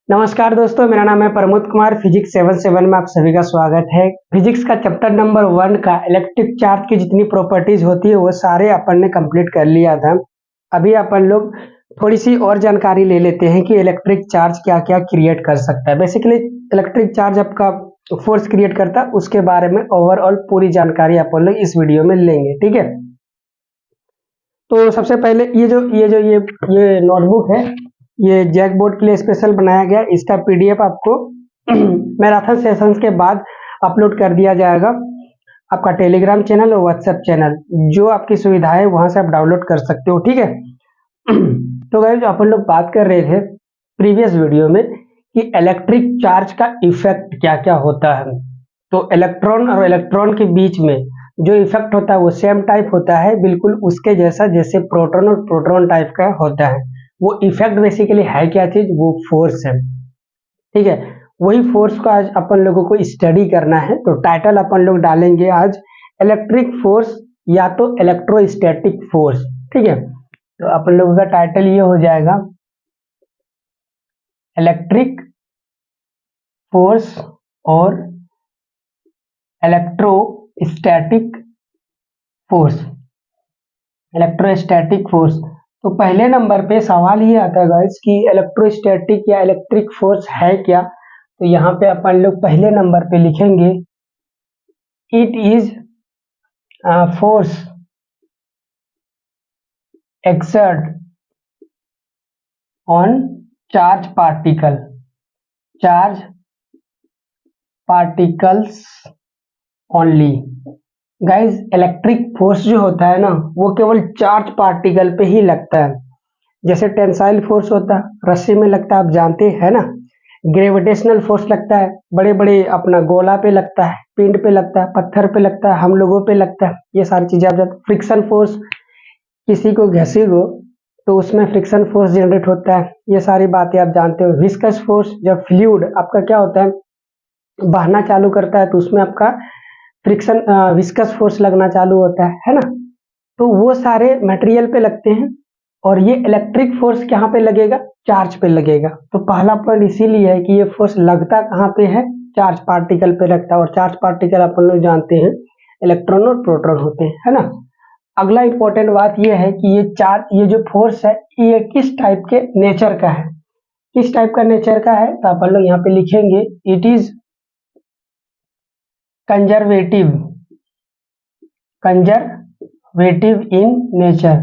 नमस्कार दोस्तों, मेरा नाम है प्रमोद कुमार। फिजिक्स 77 में आप सभी का स्वागत है। फिजिक्स का चैप्टर नंबर 1 का इलेक्ट्रिक चार्ज की जितनी प्रॉपर्टीज होती है वो सारे अपन ने कंप्लीट कर लिया था। अभी अपन लोग थोड़ी सी और जानकारी ले लेते हैं कि इलेक्ट्रिक चार्ज क्या क्या क्रिएट कर सकता है। बेसिकली इलेक्ट्रिक चार्ज आपका फोर्स क्रिएट करता है, उसके बारे में ओवरऑल पूरी जानकारी अपन लोग इस वीडियो में लेंगे। ठीक है, तो सबसे पहले ये नोटबुक है, ये जैक बोर्ड के लिए स्पेशल बनाया गया। इसका पीडीएफ आपको मैराथन सेशंस के बाद अपलोड कर दिया जाएगा। आपका टेलीग्राम चैनल और व्हाट्सएप चैनल, जो आपकी सुविधा है वहां से आप डाउनलोड कर सकते हो। ठीक है, तो गाइस अपन लोग बात कर रहे थे प्रीवियस वीडियो में कि इलेक्ट्रिक चार्ज का इफेक्ट क्या क्या होता है। तो इलेक्ट्रॉन और इलेक्ट्रॉन के बीच में जो इफेक्ट होता है वो सेम टाइप होता है, बिल्कुल उसके जैसा जैसे प्रोटॉन और प्रोटॉन टाइप का होता है। वो इफेक्ट बेसिकली है क्या चीज, वो फोर्स है। ठीक है, वही फोर्स को आज अपन लोगों को स्टडी करना है। तो टाइटल अपन लोग डालेंगे आज इलेक्ट्रिक फोर्स या तो इलेक्ट्रोस्टैटिक फोर्स। ठीक है, तो अपन लोगों का टाइटल ये हो जाएगा इलेक्ट्रिक फोर्स और इलेक्ट्रोस्टैटिक फोर्स। इलेक्ट्रोस्टैटिक फोर्स, तो पहले नंबर पे सवाल ये आता है गाइस कि इलेक्ट्रोस्टैटिक या इलेक्ट्रिक फोर्स है क्या। तो यहाँ पे अपन लोग पहले नंबर पे लिखेंगे it is force exert on charge particles only. Guys electric force जो होता है ना, वो केवल चार्ज पार्टिकल पे ही लगता है। जैसे टेंसाइल फोर्स होता है रस्सी में लगता है, आप जानते हैं ना। ग्रेविटेशनल फोर्स लगता है बड़े बड़े अपना गोला पे लगता है, पिंड पे लगता है, पत्थर पे लगता है, हम लोगों पे लगता है। ये सारी चीजें आप जानते। फ्रिक्शन फोर्स, किसी को घसी को तो उसमें फ्रिक्शन फोर्स जनरेट होता है। ये सारी बातें आप जानते हो। विस्कस फोर्स, जब फ्लूइड आपका क्या होता है बहना चालू करता है तो उसमें आपका फ्रिक्शन विस्कस फोर्स लगना चालू होता है ना। तो वो सारे मटेरियल पे लगते हैं। और ये इलेक्ट्रिक फोर्स कहाँ पे लगेगा, चार्ज पे लगेगा। तो पहला पॉइंट इसीलिए है कि ये फोर्स लगता कहाँ पे है, चार्ज पार्टिकल पे लगता है। और चार्ज पार्टिकल अपन लोग जानते हैं इलेक्ट्रॉन और प्रोटॉन होते हैं, है ना। अगला इंपॉर्टेंट बात ये है कि ये जो फोर्स है ये किस टाइप के नेचर का है। किस टाइप का नेचर का है, तो अपन लोग यहाँ पे लिखेंगे it is conservative in nature.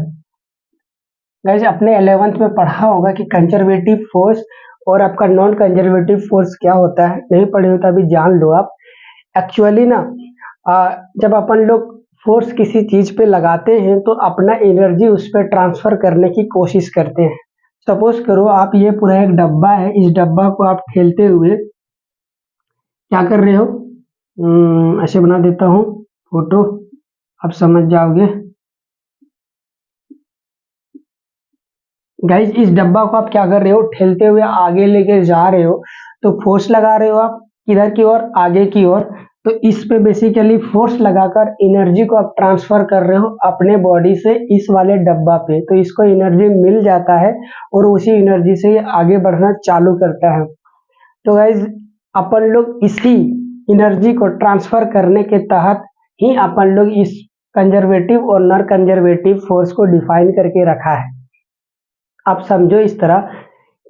Guys अपने 11th में पढ़ा होगा कि कंजर्वेटिव फोर्स और आपका नॉन कंजर्वेटिव फोर्स क्या होता है। नहीं पढ़े हो तो अभी जान लो आप। एक्चुअली ना जब अपन लोग फोर्स किसी चीज पे लगाते हैं तो अपना एनर्जी उस पर ट्रांसफर करने की कोशिश करते हैं। सपोज करो आप, ये पूरा एक डब्बा है, इस डब्बा को आप ठेलते हुए क्या कर रहे हो, ऐसे बना देता हूँ फोटो, आप समझ जाओगे। गाइज इस डब्बा को आप क्या कर रहे हो, ठेलते हुए आगे लेके जा रहे हो। तो फोर्स लगा रहे हो आप किधर की ओर, आगे की ओर। तो इस पे बेसिकली फोर्स लगाकर एनर्जी को आप ट्रांसफर कर रहे हो अपने बॉडी से इस वाले डब्बा पे। तो इसको एनर्जी मिल जाता है और उसी एनर्जी से ये आगे बढ़ना चालू करता है। तो गाइज अपन लोग इसी एनर्जी को ट्रांसफर करने के तहत ही अपन लोग इस कंजर्वेटिव और नॉन कंजर्वेटिव फोर्स को डिफाइन करके रखा है। आप समझो इस तरह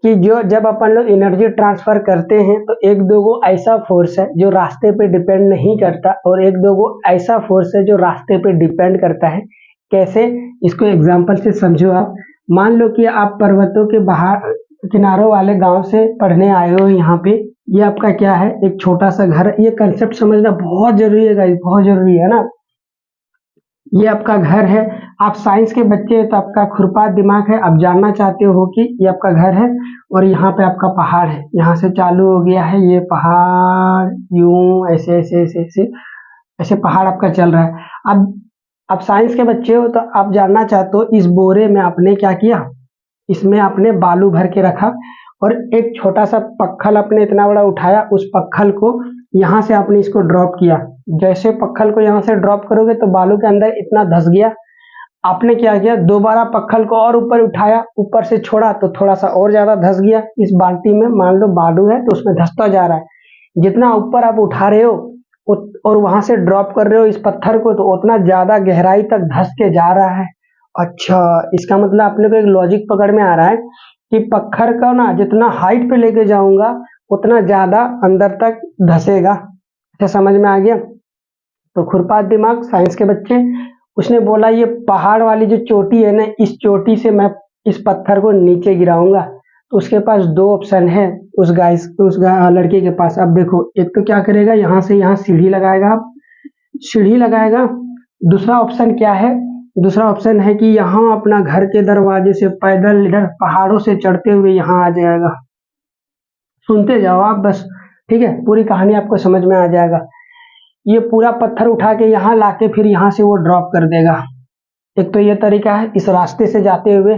कि जो जब अपन लोग एनर्जी ट्रांसफर करते हैं तो एक दो गो ऐसा फोर्स है जो रास्ते पे डिपेंड नहीं करता, और एक दो गो ऐसा फोर्स है जो रास्ते पे डिपेंड करता है। कैसे, इसको एग्जांपल से समझो आप। मान लो कि आप पर्वतों के बाहर किनारों वाले गांव से पढ़ने आए हो यहाँ पे। ये आपका क्या है, एक छोटा सा घर। ये कंसेप्ट समझना बहुत जरूरी है गाइस, बहुत जरूरी है ना। ये आपका घर है, आप साइंस के बच्चे हैं तो आपका खुरपा दिमाग है, आप जानना चाहते हो कि ये आपका घर है और यहाँ पे आपका पहाड़ है। यहाँ से चालू हो गया है ये पहाड़, यूं ऐसे ऐसे ऐसे ऐसे ऐसे पहाड़ आपका चल रहा है। अब आप साइंस के बच्चे हो तो आप जानना चाहते हो इस बोरे में आपने क्या किया, इसमें आपने बालू भर के रखा और एक छोटा सा पत्थर आपने इतना बड़ा उठाया, उस पत्थर को यहाँ से आपने इसको ड्रॉप किया। जैसे पत्थर को यहाँ से ड्रॉप करोगे तो बालू के अंदर इतना धस गया। आपने क्या किया, दोबारा पत्थर को और ऊपर उठाया, ऊपर से छोड़ा तो थोड़ा सा और ज्यादा धंस गया। इस बाल्टी में मान लो बालू है तो उसमें धंसता जा रहा है। जितना ऊपर आप उठा रहे हो और वहां से ड्रॉप कर रहे हो इस पत्थर को, तो उतना ज्यादा गहराई तक धंस के जा रहा है। अच्छा, इसका मतलब अपने को एक लॉजिक पकड़ में आ रहा है कि पत्थर का ना जितना हाइट पे लेके जाऊंगा उतना ज्यादा अंदर तक धंसेगा। अच्छा, समझ में आ गया। तो खुरपात दिमाग साइंस के बच्चे, उसने बोला ये पहाड़ वाली जो चोटी है ना, इस चोटी से मैं इस पत्थर को नीचे गिराऊंगा। तो उसके पास दो ऑप्शन है लड़के के पास। अब देखो, एक तो क्या करेगा, यहाँ से यहाँ सीढ़ी लगाएगा, सीढ़ी लगाएगा। दूसरा ऑप्शन क्या है, दूसरा ऑप्शन है कि यहाँ अपना घर के दरवाजे से पैदल इधर पहाड़ों से चढ़ते हुए यहाँ आ जाएगा। सुनते जाओ आप बस, ठीक है, पूरी कहानी आपको समझ में आ जाएगा। ये पूरा पत्थर उठा के यहाँ लाके फिर यहाँ से वो ड्रॉप कर देगा। एक तो ये तरीका है इस रास्ते से जाते हुए,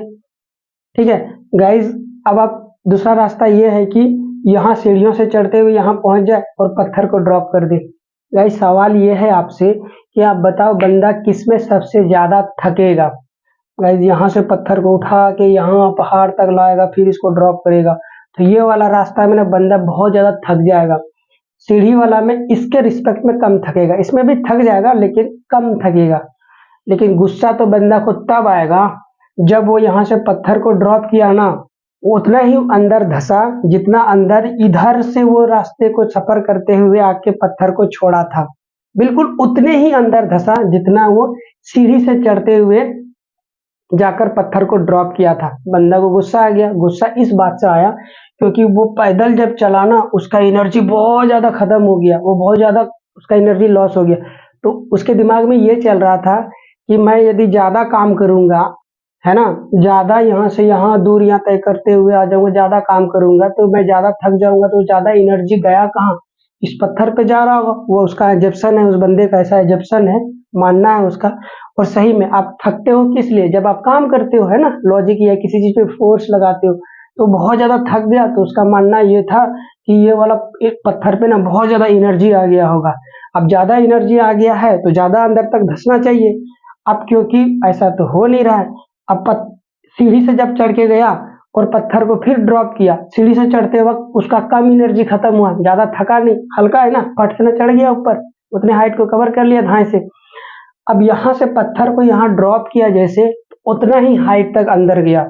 ठीक है गाइज। अब आप दूसरा रास्ता ये है कि यहाँ सीढ़ियों से चढ़ते हुए यहाँ पहुंच जाए और पत्थर को ड्रॉप कर दे। गाइज, सवाल ये है आपसे कि आप बताओ बंदा किसमें सबसे ज्यादा थकेगा। गाइज, यहाँ से पत्थर को उठा के यहाँ पहाड़ तक लाएगा फिर इसको ड्रॉप करेगा, तो ये वाला रास्ता में ना बंदा बहुत ज्यादा थक जाएगा। सीढ़ी वाला में इसके रिस्पेक्ट में कम थकेगा, इसमें भी थक जाएगा लेकिन कम थकेगा। लेकिन गुस्सा तो बंदा को तब आएगा जब वो यहाँ से पत्थर को ड्रॉप किया ना, उतना ही अंदर धसा जितना अंदर इधर से वो रास्ते को सफर करते हुए आके पत्थर को छोड़ा था। बिल्कुल उतने ही अंदर धसा जितना वो सीढ़ी से चढ़ते हुए जाकर पत्थर को ड्रॉप किया था। बंदा को गुस्सा आ गया। गुस्सा इस बात से आया क्योंकि वो पैदल जब चला ना, उसका एनर्जी बहुत ज्यादा खत्म हो गया, वो बहुत ज्यादा उसका एनर्जी लॉस हो गया। तो उसके दिमाग में ये चल रहा था कि मैं यदि ज्यादा काम करूंगा, है ना, ज्यादा यहाँ से यहाँ दूरियां तय करते हुए आ जाऊंगा, ज्यादा काम करूंगा तो मैं ज्यादा थक जाऊंगा, तो ज्यादा एनर्जी गया कहाँ, इस पत्थर पे जा रहा होगा। वो उसका एजप्शन है, उस बंदे का ऐसा एजप्शन है, मानना है उसका। और सही में आप थकते हो किस लिए, जब आप काम करते हो, है ना, लॉजिक ये है, किसी चीज पे फोर्स लगाते हो तो बहुत ज्यादा थक गया, तो उसका मानना ये था कि ये वाला एक पत्थर पे ना बहुत ज्यादा एनर्जी आ गया होगा। अब ज्यादा एनर्जी आ गया है तो ज्यादा अंदर तक धंसना चाहिए। अब क्योंकि ऐसा तो हो नहीं रहा है, अब सीढ़ी से जब चढ़ के गया और पत्थर को फिर ड्रॉप किया, सीढ़ी से चढ़ते वक्त उसका कम एनर्जी खत्म हुआ, ज्यादा थका नहीं, हल्का है ना, फट से ना चढ़ गया ऊपर, उतने हाइट को कवर कर लिया धाए से। अब यहाँ से पत्थर को यहाँ ड्रॉप किया जैसे, उतना ही हाइट तक अंदर गया।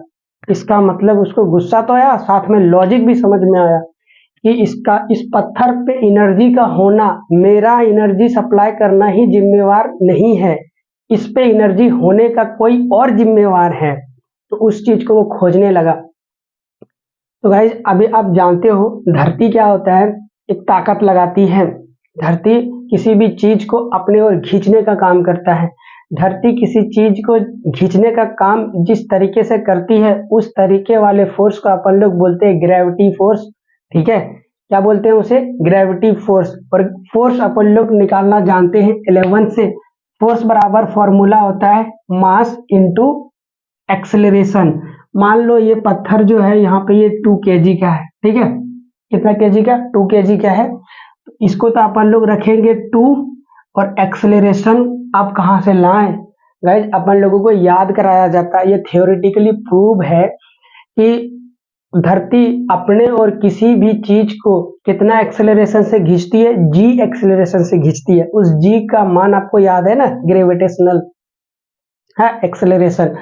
इसका मतलब उसको गुस्सा तो आया, साथ में लॉजिक भी समझ में आया कि इस पत्थर पे एनर्जी का होना, मेरा एनर्जी सप्लाई करना ही जिम्मेवार नहीं है, इस पे एनर्जी होने का कोई और जिम्मेवार है। तो उस चीज को वो खोजने लगा। तो गाइज, अभी आप जानते हो धरती क्या होता है, एक ताकत लगाती है। धरती किसी भी चीज को अपने ओर खींचने का काम करता है। धरती किसी चीज को खींचने का काम जिस तरीके से करती है, उस तरीके वाले फोर्स को अपन लोग बोलते हैं ग्रेविटी फोर्स। ठीक है, क्या बोलते हैं उसे, ग्रेविटी फोर्स। और फोर्स अपन लोग निकालना जानते हैं 11 से। फोर्स बराबर फॉर्मूला होता है मास इंटू एक्सेलरेशन। मान लो ये पत्थर जो है यहाँ पे ये 2 kg का है, ठीक है, कितना kg का, 2 kg का है। इसको तो अपन लोग रखेंगे 2, और एक्सेलरेशन आप कहाँ से लाएं गाइज, अपन लोगों को याद कराया जाता है, ये थियोरेटिकली प्रूव है कि धरती अपने और किसी भी चीज को कितना एक्सेलरेशन से खींचती है, g एक्सेलरेशन से खींचती है। उस g का मान आपको याद है ना, ग्रेविटेशनल है एक्सेलरेशन।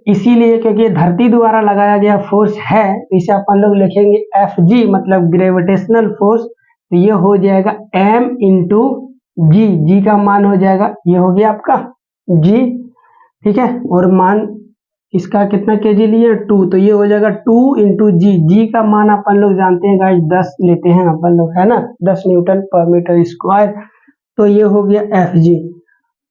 इसीलिए क्योंकि ये धरती द्वारा लगाया गया फोर्स है, तो इसे अपन लोग लिखेंगे Fg, मतलब ग्रेविटेशनल फोर्स। तो ये हो जाएगा m इंटू जी, जी का मान हो जाएगा, ये हो गया आपका g, ठीक है। और मान इसका कितना केजी लिए, 2, तो ये हो जाएगा 2 इंटू जी। जी का मान अपन लोग जानते हैं गाइस 10 लेते हैं अपन लोग, है ना, 10 न्यूटन पर मीटर स्क्वायर। तो ये हो गया Fg।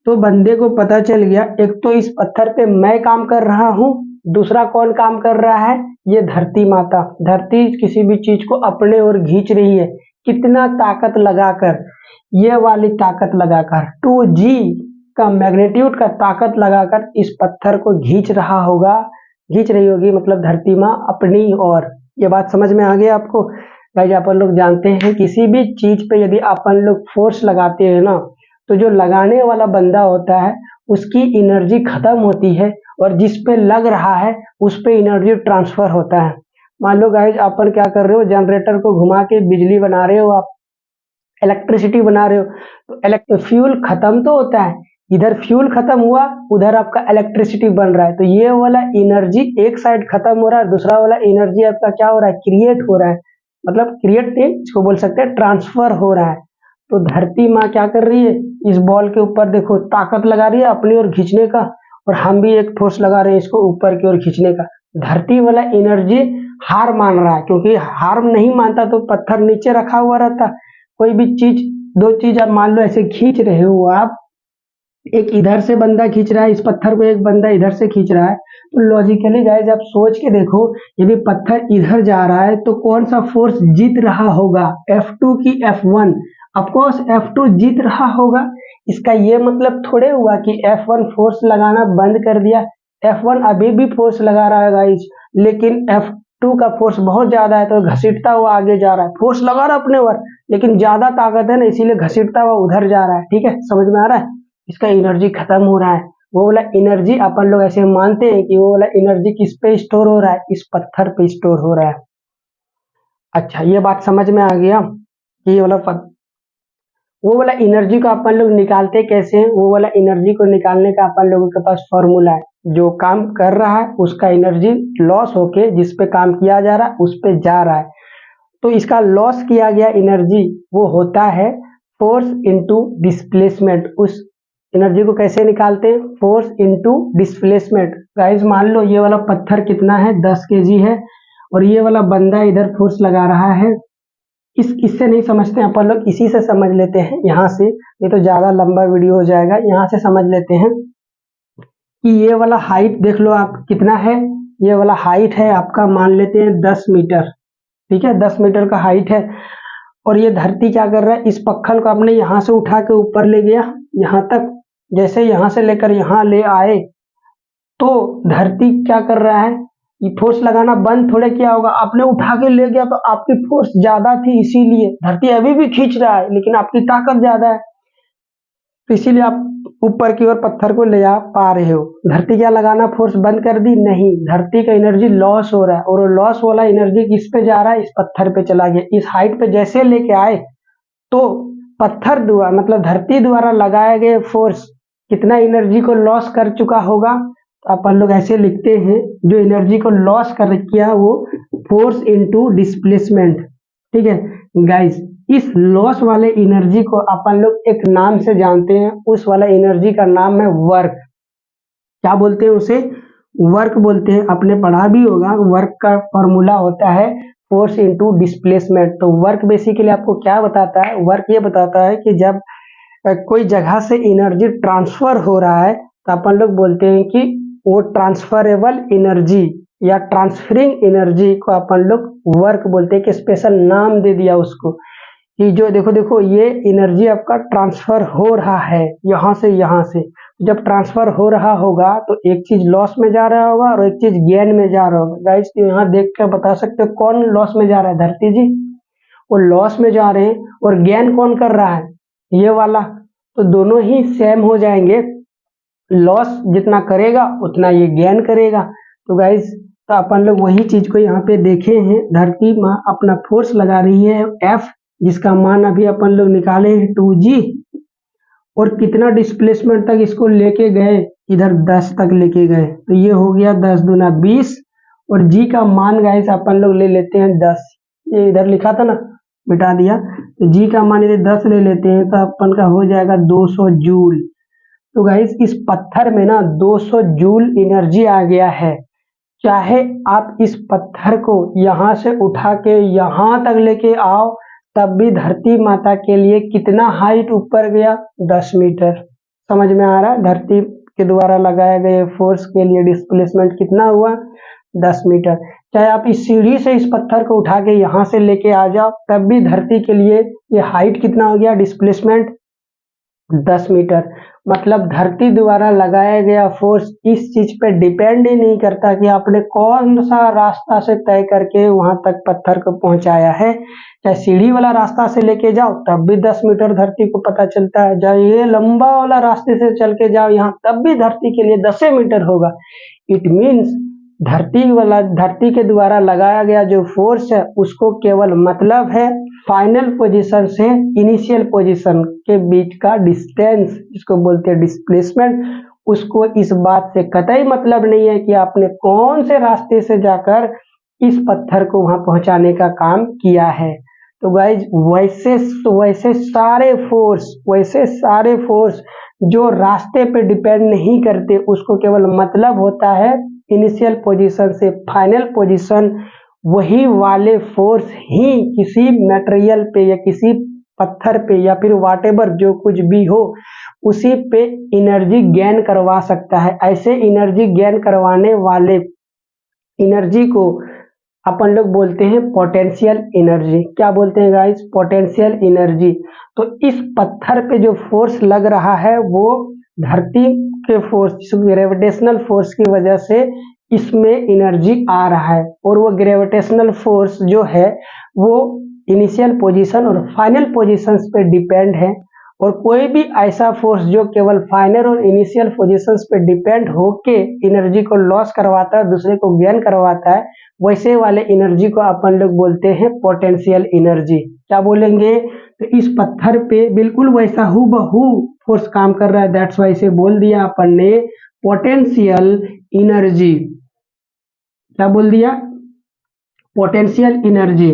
तो बंदे को पता चल गया, एक तो इस पत्थर पे मैं काम कर रहा हूँ, दूसरा कौन काम कर रहा है, ये धरती माता। धरती किसी भी चीज को अपने ओर खींच रही है, कितना ताकत लगाकर, ये वाली ताकत लगाकर 2g का मैग्नीट्यूड का ताकत लगाकर इस पत्थर को खींच रहा होगा, खींच रही होगी, मतलब धरती माँ अपनी ओर। ये बात समझ में आ गया आपको गाइस। अपन लोग जानते हैं किसी भी चीज पे यदि अपन लोग फोर्स लगाते हैं ना, तो जो लगाने वाला बंदा होता है उसकी एनर्जी खत्म होती है और जिस पे लग रहा है उस पे एनर्जी ट्रांसफर होता है। मान लो गाइज अपन क्या कर रहे हो, जनरेटर को घुमा के बिजली बना रहे हो, आप इलेक्ट्रिसिटी बना रहे हो, तो फ्यूल खत्म तो होता है, इधर फ्यूल खत्म हुआ उधर आपका इलेक्ट्रिसिटी बन रहा है, तो ये वाला एनर्जी एक साइड खत्म हो रहा है, दूसरा वाला एनर्जी आपका क्या हो रहा है, क्रिएट हो रहा है, मतलब क्रिएट नहीं इसको बोल सकते हैं, ट्रांसफर हो रहा है। तो धरती माँ क्या कर रही है, इस बॉल के ऊपर देखो ताकत लगा रही है अपनी ओर खींचने का, और हम भी एक फोर्स लगा रहे हैं इसको ऊपर की ओर खींचने का। धरती वाला एनर्जी हार मान रहा है, क्योंकि हार नहीं मानता तो पत्थर नीचे रखा हुआ रहता। कोई भी चीज, दो चीज आप मान लो ऐसे खींच रहे हो आप, एक इधर से बंदा खींच रहा है इस पत्थर को, एक बंदा इधर से खींच रहा है, तो लॉजिकली गाइज आप सोच के देखो, यदि पत्थर इधर जा रहा है तो कौन सा फोर्स जीत रहा होगा, F2 की F1? ऑफकोर्स F2 जीत रहा होगा। इसका ये मतलब थोड़े हुआ कि F1 फोर्स लगाना बंद कर दिया, F1 अभी भी फोर्स लगा रहा है गाइज, लेकिन F2 का फोर्स बहुत ज्यादा है तो घसीटता हुआ आगे जा रहा है, फोर्स लगा रहा है अपने ओर लेकिन ज्यादा ताकत है ना, इसीलिए घसीटता हुआ उधर जा रहा है। ठीक है, समझ में आ रहा है? इसका एनर्जी खत्म हो रहा है, वो वाला एनर्जी अपन लोग ऐसे मानते हैं कि वो वाला एनर्जी किस पे स्टोर हो रहा है, इस पत्थर पे स्टोर हो रहा है। अच्छा, ये बात समझ में आ गया कि ये वाला वो वाला एनर्जी को अपन लोग निकालते कैसे हैं, वो वाला एनर्जी को निकालने का अपन लोगों के पास फॉर्मूला है। जो काम कर रहा है उसका एनर्जी लॉस होके जिस पे काम किया जा रहा है उस पे जा रहा है, तो इसका लॉस किया गया एनर्जी वो होता है फोर्स इनटू डिस्प्लेसमेंट। उस एनर्जी को कैसे निकालते हैं, फोर्स इनटू डिस्प्लेसमेंट। गाइस मान लो ये वाला पत्थर कितना है, 10 केजी है, और ये वाला बंदा इधर फोर्स लगा रहा है। इससे नहीं समझते अपन लोग, इसी से समझ लेते हैं यहाँ से, नहीं तो ज्यादा लंबा वीडियो हो जाएगा। यहाँ से समझ लेते हैं कि ये वाला हाइट देख लो आप कितना है, ये वाला हाइट है आपका, मान लेते हैं 10 मीटर। ठीक है, 10 मीटर का हाइट है, और ये धरती क्या कर रहा है, इस पत्थर को आपने यहाँ से उठा के ऊपर ले गया यहाँ तक, जैसे यहाँ से लेकर यहाँ ले आए, तो धरती क्या कर रहा है, ये फोर्स लगाना बंद थोड़े किया होगा, आपने उठा के ले गया तो आपकी फोर्स ज्यादा थी, इसीलिए धरती अभी भी खींच रहा है लेकिन आपकी ताकत ज्यादा है, तो इसीलिए आप ऊपर की ओर पत्थर को ले आ पा रहे हो। धरती क्या लगाना फोर्स बंद कर दी, नहीं, धरती का एनर्जी लॉस हो रहा है, और लॉस वाला एनर्जी किस पे जा रहा है, इस पत्थर पे चला गया। इस हाइट पे जैसे लेके आए तो पत्थर द्वारा मतलब धरती द्वारा लगाए गए फोर्स कितना एनर्जी को लॉस कर चुका होगा, तो अपन लोग ऐसे लिखते हैं, जो एनर्जी को लॉस कर किया वो फोर्स इनटू डिस्प्लेसमेंट। ठीक है गाइस, इस लॉस वाले एनर्जी को अपन लोग एक नाम से जानते हैं, उस वाला एनर्जी का नाम है वर्क। क्या बोलते हैं उसे, वर्क बोलते हैं। आपने पढ़ा भी होगा, वर्क का फॉर्मूला होता है फोर्स इनटू डिस्प्लेसमेंट। तो वर्क बेसिकली आपको क्या बताता है, वर्क ये बताता है कि जब कोई जगह से एनर्जी ट्रांसफर हो रहा है तो अपन लोग बोलते हैं कि वो ट्रांसफरेबल एनर्जी या ट्रांसफरिंग एनर्जी को अपन लोग वर्क बोलते हैं, कि स्पेशल नाम दे दिया उसको, कि जो देखो देखो ये एनर्जी आपका ट्रांसफर हो रहा है यहाँ से यहाँ से। जब ट्रांसफर हो रहा होगा तो एक चीज लॉस में जा रहा होगा और एक चीज गेन में जा रहा होगा। गाइस तो यहाँ देख कर बता सकते हो कौन लॉस में जा रहा है, धरती जी वो लॉस में जा रहे हैं, और गेन कौन कर रहा है, ये वाला। तो दोनों ही सेम हो जाएंगे, लॉस जितना करेगा उतना ये गेन करेगा। तो गाइस तो अपन लोग वही चीज को यहाँ पे देखे हैं, धरती माँ अपना फोर्स लगा रही है F, जिसका मान अभी अपन लोग निकाले हैं 2G, और कितना डिस्प्लेसमेंट तक इसको लेके गए, इधर 10 तक लेके गए, तो ये हो गया 10 दूना 20, और G का मान गाइस अपन लोग ले लेते हैं 10, ये इधर लिखा था ना मिटा दिया, तो G का मान यदि 10 ले लेते हैं तो अपन का हो जाएगा 200 जूल। तो गाइस इस पत्थर में ना 200 जूल एनर्जी आ गया है। चाहे आप इस पत्थर को यहाँ से उठा के यहाँ तक लेके आओ, तब भी धरती माता के लिए कितना हाइट ऊपर गया, 10 मीटर। समझ में आ रहा है, धरती के द्वारा लगाए गए फोर्स के लिए डिस्प्लेसमेंट कितना हुआ, 10 मीटर। चाहे आप इस सीढ़ी से इस पत्थर को उठा के यहाँ से लेके आ जाओ, तब भी धरती के लिए ये हाइट कितना हो गया डिस्प्लेसमेंट, 10 मीटर। मतलब धरती द्वारा लगाया गया फोर्स इस चीज पे डिपेंड ही नहीं करता कि आपने कौन सा रास्ता से तय करके वहां तक पत्थर को पहुंचाया है। चाहे सीढ़ी वाला रास्ता से लेके जाओ तब भी 10 मीटर धरती को पता चलता है, चाहे ये लंबा वाला रास्ते से चल के जाओ यहाँ तब भी धरती के लिए 10 मीटर होगा। इट मीन्स धरती के द्वारा लगाया गया जो फोर्स है उसको केवल मतलब है फाइनल पोजीशन से इनिशियल पोजीशन के बीच का डिस्टेंस, जिसको बोलते हैं डिस्प्लेसमेंट। उसको इस बात से कतई मतलब नहीं है कि आपने कौन से रास्ते से जाकर इस पत्थर को वहां पहुंचाने का काम किया है। तो गाइज वैसे सारे फोर्स जो रास्ते पे डिपेंड नहीं करते उसको केवल मतलब होता है इनिशियल पोजीशन से फाइनल पोजीशन। वही वाले फोर्स ही किसी मटेरियल पे या किसी पत्थर पे या फिर व्हाटएवर जो कुछ भी हो उसी पे एनर्जी गेन करवा सकता है। ऐसे एनर्जी गेन करवाने वाले एनर्जी को अपन लोग बोलते हैं पोटेंशियल एनर्जी। क्या बोलते हैं गाइस? Potential energy. तो इस पत्थर पे जो फोर्स लग रहा है वो धरती के फोर्स ग्रेविटेशनल फोर्स की वजह से इसमें एनर्जी आ रहा है, और वो ग्रेविटेशनल फोर्स जो है वो इनिशियल पोजीशन और फाइनल पोजीशंस पे डिपेंड है। और कोई भी ऐसा फोर्स जो केवल फाइनल और इनिशियल पोजीशंस पे डिपेंड होके एनर्जी को लॉस करवाता है, दूसरे को गेन करवाता है, वैसे वाले एनर्जी को अपन लोग बोलते हैं पोटेंशियल एनर्जी। क्या बोलेंगे? तो इस पत्थर पे बिल्कुल वैसा हूबहू फोर्स काम कर रहा है, दैट्स वाई से बोल दिया अपन ने पोटेंशियल एनर्जी। क्या बोल दिया? Potential energy.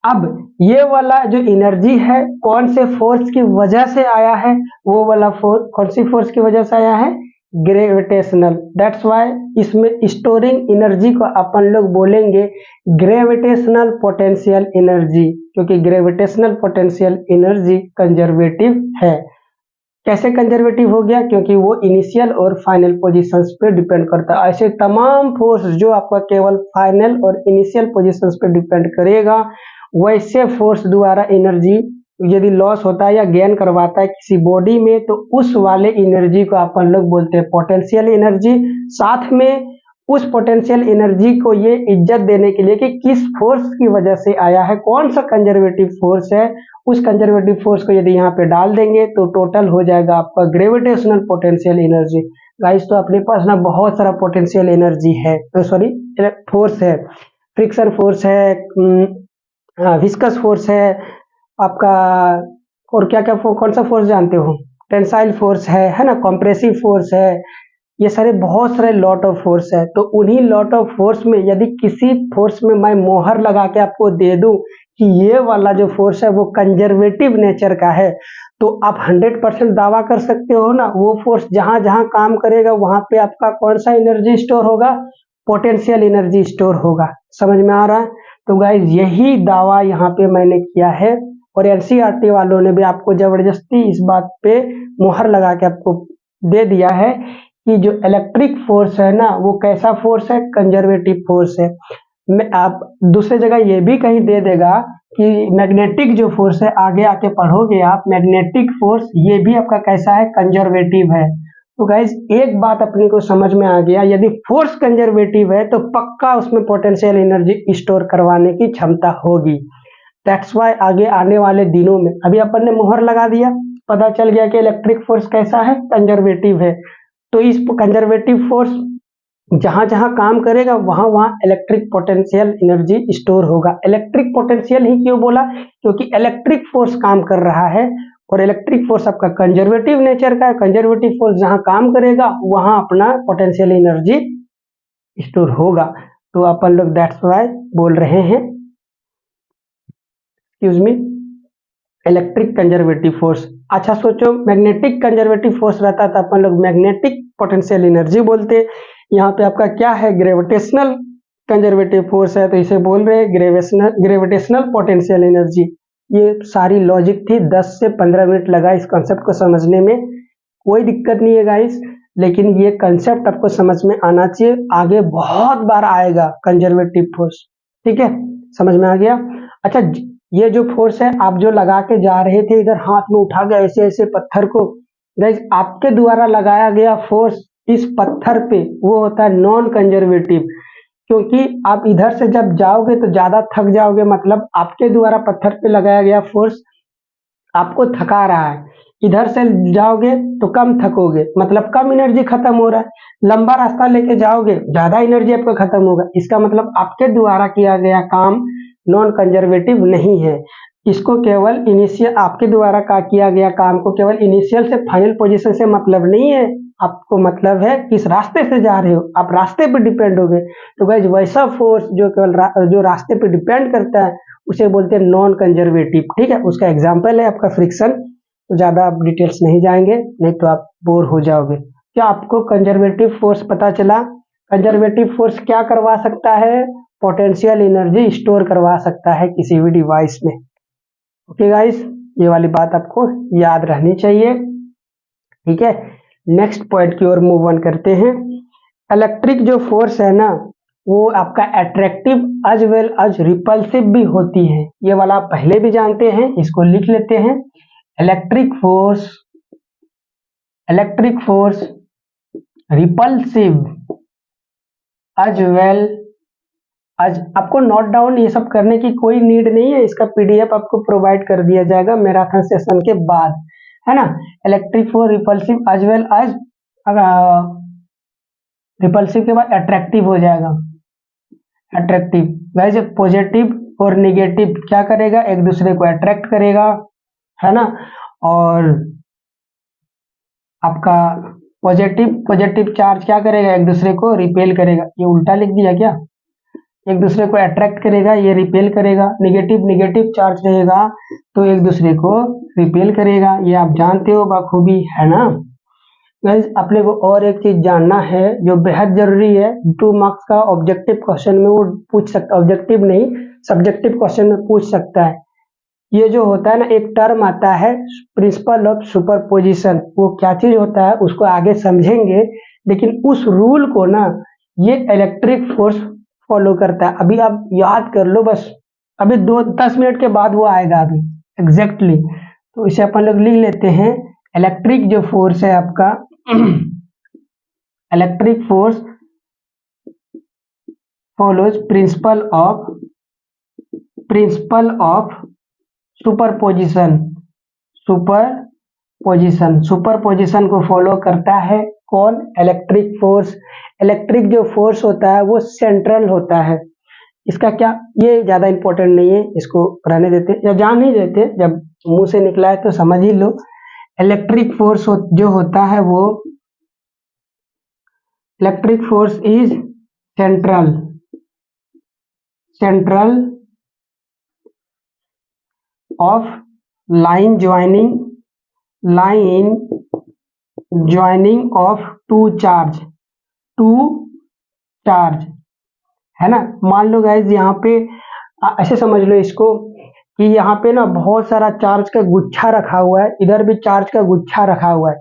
अब ये वाला जो एनर्जी है कौन से फोर्स की वजह से आया है? वो वाला फोर्स कौन सी फोर्स की वजह से आया है? ग्रेविटेशनल। दैट्स वाई इसमें स्टोरिंग एनर्जी को अपन लोग बोलेंगे ग्रेविटेशनल पोटेंशियल एनर्जी, क्योंकि ग्रेविटेशनल पोटेंशियल एनर्जी कंजर्वेटिव है। कैसे कंजर्वेटिव हो गया? क्योंकि वो इनिशियल और फाइनल पोजीशंस पे डिपेंड करता है। ऐसे तमाम फोर्स जो आपका केवल फाइनल और इनिशियल पोजीशंस पे डिपेंड करेगा, वैसे फोर्स द्वारा एनर्जी यदि लॉस होता है या गेन करवाता है किसी बॉडी में तो उस वाले एनर्जी को अपन लोग बोलते हैं पोटेंशियल एनर्जी। साथ में उस पोटेंशियल एनर्जी को ये इज्जत देने के लिए कि किस फोर्स की वजह से आया है, कौन सा कंजर्वेटिव फोर्स है, उस कंजर्वेटिव फोर्स को यदि यहाँ पे डाल देंगे तो टोटल हो जाएगा आपका ग्रेविटेशनल पोटेंशियल एनर्जी। गाइस तो अपने पास ना बहुत सारा पोटेंशियल एनर्जी है, सॉरी फोर्स है। फ्रिक्शन फोर्स है, विस्कस फोर्स है आपका, और क्या क्या कौन सा फोर्स जानते हो? टेंसाइल फोर्स है ना, कंप्रेसिव फोर्स है, ये सारे बहुत सारे लॉट ऑफ फोर्स है। तो उन्हीं लॉट ऑफ फोर्स में यदि किसी फोर्स में मैं मोहर लगा के आपको दे दूं कि ये वाला जो फोर्स है वो कंजर्वेटिव नेचर का है, तो आप 100% दावा कर सकते हो ना वो फोर्स जहां जहां काम करेगा वहां पे आपका कौन सा एनर्जी स्टोर होगा? पोटेंशियल एनर्जी स्टोर होगा। समझ में आ रहा है? तो गाइज यही दावा यहाँ पे मैंने किया है, और एनसीईआरटी वालों ने भी आपको जबरदस्ती इस बात पे मोहर लगा के आपको दे दिया है कि जो इलेक्ट्रिक फोर्स है ना वो कैसा फोर्स है? कंजर्वेटिव फोर्स है। मैं आप दूसरे जगह ये भी कहीं दे देगा कि मैग्नेटिक जो फोर्स है, आगे आके पढ़ोगे आप, मैग्नेटिक फोर्स ये भी आपका कैसा है? कंजर्वेटिव है। तो गाइज एक बात अपने को समझ में आ गया, यदि फोर्स कंजर्वेटिव है तो पक्का उसमें पोटेंशियल एनर्जी स्टोर करवाने की क्षमता होगी। दैट्स वाई आगे आने वाले दिनों में, अभी अपन ने मोहर लगा दिया, पता चल गया कि इलेक्ट्रिक फोर्स कैसा है? कंजर्वेटिव है। तो इस कंजर्वेटिव फोर्स जहां जहां काम करेगा वहां वहां इलेक्ट्रिक पोटेंशियल एनर्जी स्टोर होगा। इलेक्ट्रिक पोटेंशियल ही क्यों बोला? क्योंकि इलेक्ट्रिक फोर्स काम कर रहा है, और इलेक्ट्रिक फोर्स आपका कंजर्वेटिव नेचर का है। कंजर्वेटिव फोर्स जहां काम करेगा वहां अपना पोटेंशियल एनर्जी स्टोर होगा। तो अपन लोग दैट्स वाई बोल रहे हैं excuse me electric conservative force. अच्छा सोचो मैग्नेटिक कंजर्वेटिव फोर्स रहता तो अपन लोग मैग्नेटिक पोटेंशियल एनर्जी बोलते। यहाँ पे आपका क्या है? ग्रेविटेशनल कंजर्वेटिव फोर्स है तो इसे बोल रहे हैं ग्रेविटेशनल पोटेंशियल एनर्जी। ये सारी लॉजिक थी, 10 से 15 मिनट लगा इस कॉन्सेप्ट को समझने में। कोई दिक्कत नहीं है गाइस, लेकिन ये कंसेप्ट आपको समझ में आना चाहिए, आगे बहुत बार आएगा कंजर्वेटिव फोर्स। ठीक है, समझ में आ गया? अच्छा ये जो फोर्स है आप जो लगा के जा रहे थे इधर हाथ में उठा के ऐसे ऐसे पत्थर को, गाइस आपके द्वारा लगाया गया फोर्स इस पत्थर पे वो होता है नॉन कंजर्वेटिव, क्योंकि आप इधर से जब जाओगे तो ज्यादा थक जाओगे, मतलब आपके द्वारा पत्थर पे लगाया गया फोर्स आपको थका रहा है। इधर से जाओगे तो कम थकोगे, मतलब कम एनर्जी खत्म हो रहा है। लंबा रास्ता लेके जाओगे ज्यादा एनर्जी आपका खत्म होगा, इसका मतलब आपके द्वारा किया गया काम नॉन कंजर्वेटिव नहीं है। इसको केवल इनिशियल आपके द्वारा का किया गया काम को केवल इनिशियल से फाइनल पोजीशन से मतलब नहीं है, आपको मतलब है किस रास्ते से जा रहे हो, आप रास्ते पे डिपेंड हो गए। तो गाइस वैसा फोर्स जो केवल जो रास्ते पे डिपेंड करता है उसे बोलते हैं नॉन कंजर्वेटिव। ठीक है, उसका एग्जाम्पल है आपका फ्रिक्शन। तो ज्यादा आप डिटेल्स नहीं जाएंगे, नहीं तो आप बोर हो जाओगे। क्या आपको कंजर्वेटिव फोर्स पता चला? कंजर्वेटिव फोर्स क्या करवा सकता है? पोटेंशियल एनर्जी स्टोर करवा सकता है किसी भी डिवाइस में। ओके गाइस, ये वाली बात आपको याद रहनी चाहिए। ठीक है, नेक्स्ट पॉइंट की ओर मूव ऑन करते हैं। इलेक्ट्रिक जो फोर्स है ना वो आपका attractive as well as repulsive भी होती है, ये वाला आप पहले भी जानते हैं, इसको लिख लेते हैं। Electric force repulsive as well आज आपको नोट डाउन ये सब करने की कोई नीड नहीं है, इसका पीडीएफ आपको प्रोवाइड कर दिया जाएगा मैराथन सेशन के बाद, है ना। Electric force repulsive as well as repulsive के बाद अट्रैक्टिव हो जाएगा। अट्रैक्टिव वैसे पॉजिटिव और निगेटिव क्या करेगा, एक दूसरे को अट्रैक्ट करेगा, है ना। और आपका पॉजिटिव चार्ज क्या करेगा, एक दूसरे को रिपेल करेगा। ये उल्टा लिख दिया क्या? एक दूसरे को अट्रैक्ट करेगा, ये रिपेल करेगा। निगेटिव चार्ज रहेगा तो एक दूसरे को रिपेल करेगा, ये आप जानते हो बखूबी, है ना। गाइस अपने को और एक चीज जानना है जो बेहद जरूरी है, 2 मार्क्स का ऑब्जेक्टिव क्वेश्चन में वो पूछ सकता, ऑब्जेक्टिव नहीं सब्जेक्टिव क्वेश्चन में पूछ सकता है। ये जो होता है ना, एक टर्म आता है प्रिंसिपल ऑफ सुपरपोजिशन, वो क्या चीज होता है उसको आगे समझेंगे, लेकिन उस रूल को ना ये इलेक्ट्रिक फोर्स फॉलो करता है। अभी आप याद कर लो बस, अभी 10 मिनट के बाद वो आएगा अभी एग्जैक्टली। तो इसे अपन लोग लिख लेते हैं। इलेक्ट्रिक जो फोर्स है आपका electric force follows principal of superposition को फॉलो करता है कौन? Electric force. इलेक्ट्रिक जो फोर्स होता है वो सेंट्रल होता है। इसका क्या, ये ज्यादा इंपॉर्टेंट नहीं है, इसको रहने देते या जान ही देते, जब मुंह से निकला है तो समझ ही लो। इलेक्ट्रिक फोर्स जो होता है वो electric force is central of line joining of two charge, है ना। मान लो गाइज यहाँ पे ऐसे समझ लो इसको कि यहाँ पे ना बहुत सारा चार्ज का गुच्छा रखा हुआ है, इधर भी चार्ज का गुच्छा रखा हुआ है,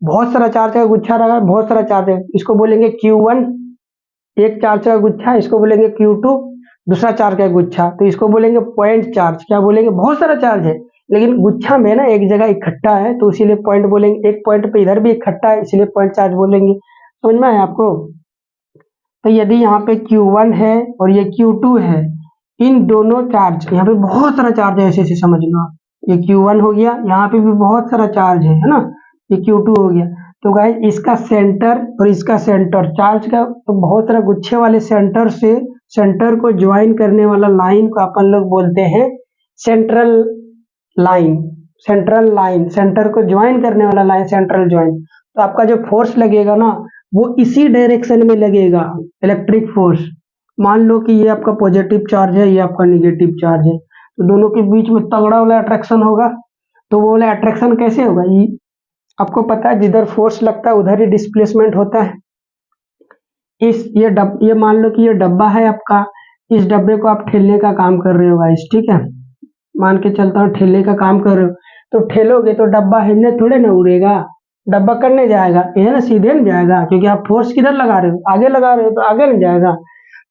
बहुत सारा चार्ज का गुच्छा रखा है, बहुत सारा चार्ज है। इसको बोलेंगे Q1 एक चार्ज का गुच्छा, इसको बोलेंगे Q2 दूसरा चार्ज का गुच्छा, तो इसको बोलेंगे पॉइंट चार्ज। क्या बोलेंगे? बहुत सारा चार्ज है लेकिन गुच्छा में ना एक जगह इकट्ठा है तो इसीलिए पॉइंट बोलेंगे। एक पॉइंट पे इधर भी इकट्ठा है इसलिए पॉइंट चार्ज बोलेंगे। समझ में आया आपको? तो यदि यहाँ पे Q1 है और ये Q2 है, इन दोनों चार्ज, यहाँ पे बहुत सारा चार्ज है, ऐसे ऐसे समझ लो आप। ये Q1 हो गया, यहाँ पे भी बहुत सारा चार्ज है ना, ये Q2 हो गया। तो गाइस इसका सेंटर और इसका सेंटर चार्ज का तो बहुत सारा गुच्छे वाले सेंटर से सेंटर को ज्वाइन करने वाला लाइन को अपन लोग बोलते हैं सेंट्रल लाइन, सेंटर को ज्वाइन करने वाला लाइन सेंट्रल ज्वाइन। तो आपका जो फोर्स लगेगा ना वो इसी डायरेक्शन में लगेगा इलेक्ट्रिक फोर्स। मान लो कि ये आपका पॉजिटिव चार्ज है, ये आपका निगेटिव चार्ज है, तो दोनों के बीच में तगड़ा वाला अट्रैक्शन होगा। तो वो वाला अट्रैक्शन कैसे होगा? ये आपको पता है, जिधर फोर्स लगता है उधर ही डिस्प्लेसमेंट होता है। ये मान लो कि ये डब्बा है आपका, इस डब्बे को आप ठेलने का काम कर रहे हो गाइस, ठीक है, मान के चलता हूँ ठेलने का काम कर रहे हो, तो ठेलोगे तो डब्बा हिलने थोड़े ना उड़ेगा, डब्बा करने जाएगा, ये ना सीधे नहीं जाएगा, क्योंकि आप फोर्स किधर लगा रहे हो? आगे लगा रहे हो, तो आगे नहीं जाएगा।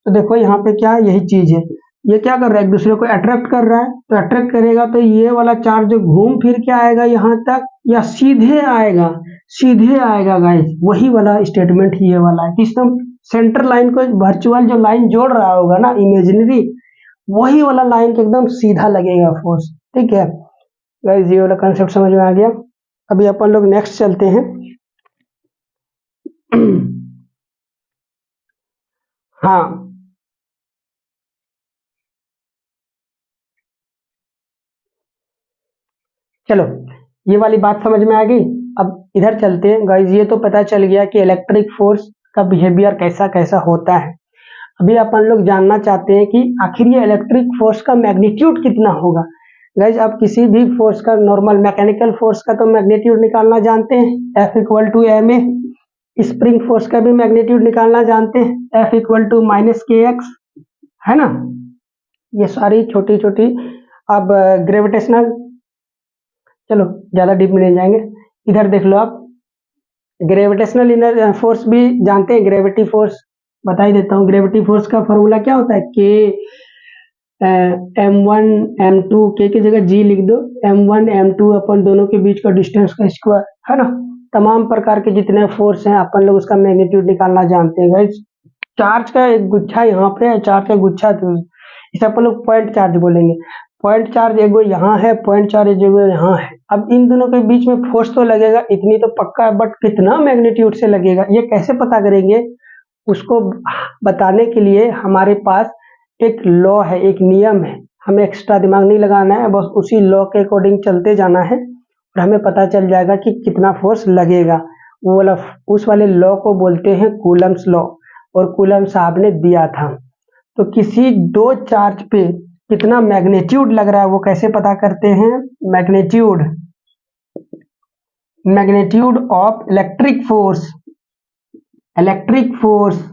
तो देखो यहाँ पे क्या यही चीज है, ये क्या कर रहा है, एक दूसरे को अट्रैक्ट कर रहा है, तो अट्रैक्ट करेगा तो ये वाला चार्ज जो घूम फिर के आएगा यहाँ तक या सीधे आएगा, सीधे आएगा गाइस, वही वाला स्टेटमेंट ये वाला है। किसम सेंटर लाइन को वर्चुअल जो लाइन जोड़ रहा होगा ना इमेजिनरी, वही वाला लाइन के एकदम सीधा लगेगा फोर्स। ठीक है गाइस, ये वाला कंसेप्ट समझ में आ गया। अभी अपन लोग नेक्स्ट चलते हैं। हाँ, चलो ये वाली बात समझ में आ गई। अब इधर चलते हैं गाइस, ये तो पता चल गया कि इलेक्ट्रिक फोर्स का बिहेवियर कैसा कैसा होता है। अभी अपन लोग जानना चाहते हैं कि आखिर ये इलेक्ट्रिक फोर्स का मैग्नीट्यूड कितना होगा। गाइस आप किसी भी फोर्स का, नॉर्मल मैकेनिकल फोर्स का तो मैग्नीट्यूड निकालना जानते हैं, F equal to M A. Spring force का भी मैग्नीट्यूड निकालना जानते हैं, F equal to minus K X, है ना। ये सारी छोटी छोटी, अब ग्रेविटेशनल, चलो ज्यादा डीप में नहीं जाएंगे। इधर देख लो आप, ग्रेविटेशनल इनर फोर्स भी जानते हैं, ग्रेविटी फोर्स बता ही देता हूँ। ग्रेविटी फोर्स का फॉर्मूला क्या होता है, के m1 m2, के की जगह g लिख दो, m1 m2 अपन दोनों के बीच का डिस्टेंस का स्क्वायर, है ना। तमाम प्रकार के जितने फोर्स हैं अपन लोग उसका मैग्नीट्यूड निकालना जानते हैं गाइस। चार्ज का एक गुच्छा यहाँ पे है, चार्ज का गुच्छा, तो इसे अपन लोग पॉइंट चार्ज बोलेंगे। पॉइंट चार्ज एगो यहाँ है, पॉइंट चार्ज एगो यहाँ है। अब इन दोनों के बीच में फोर्स तो लगेगा, इतनी तो पक्का है, बट कितना मैग्नीट्यूड से लगेगा ये कैसे पता करेंगे, उसको बताने के लिए हमारे पास एक लॉ है, एक नियम है। हमें एक्स्ट्रा दिमाग नहीं लगाना है, बस उसी लॉ के अकॉर्डिंग चलते जाना है और हमें पता चल जाएगा कि कितना फोर्स लगेगा। वो वाला, उस वाले लॉ को बोलते हैं कूलम्स लॉ, और कूलम साहब ने दिया था। तो किसी दो चार्ज पे कितना मैग्नीट्यूड लग रहा है वो कैसे पता करते हैं, magnitude, magnitude of electric force, electric force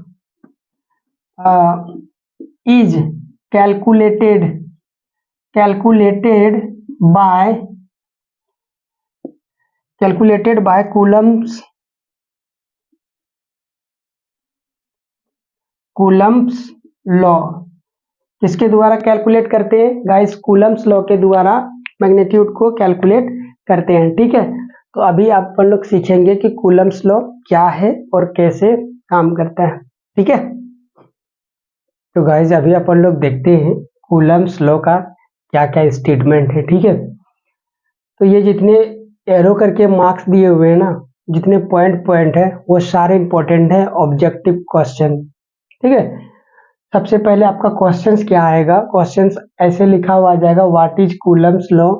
is calculated by Coulomb's law. किसके द्वारा कैलकुलेट करते हैं गाइस, कूलम्स लॉ के द्वारा मैग्नीट्यूड को कैलकुलेट करते हैं। ठीक है, तो अभी अपन लोग सीखेंगे कि कूलम्स लॉ क्या है और कैसे काम करता है। ठीक है, तो गाइस अभी अपन लोग देखते हैं कूलम्स लॉ का क्या क्या स्टेटमेंट है। ठीक है, तो ये जितने एरो करके मार्क्स दिए हुए हैं ना, जितने पॉइंट पॉइंट है वो सारे इंपॉर्टेंट है ऑब्जेक्टिव क्वेश्चन। ठीक है, सबसे पहले आपका क्वेश्चंस क्या आएगा, क्वेश्चंस ऐसे लिखा हुआ आ जाएगा, what is Coulomb's law,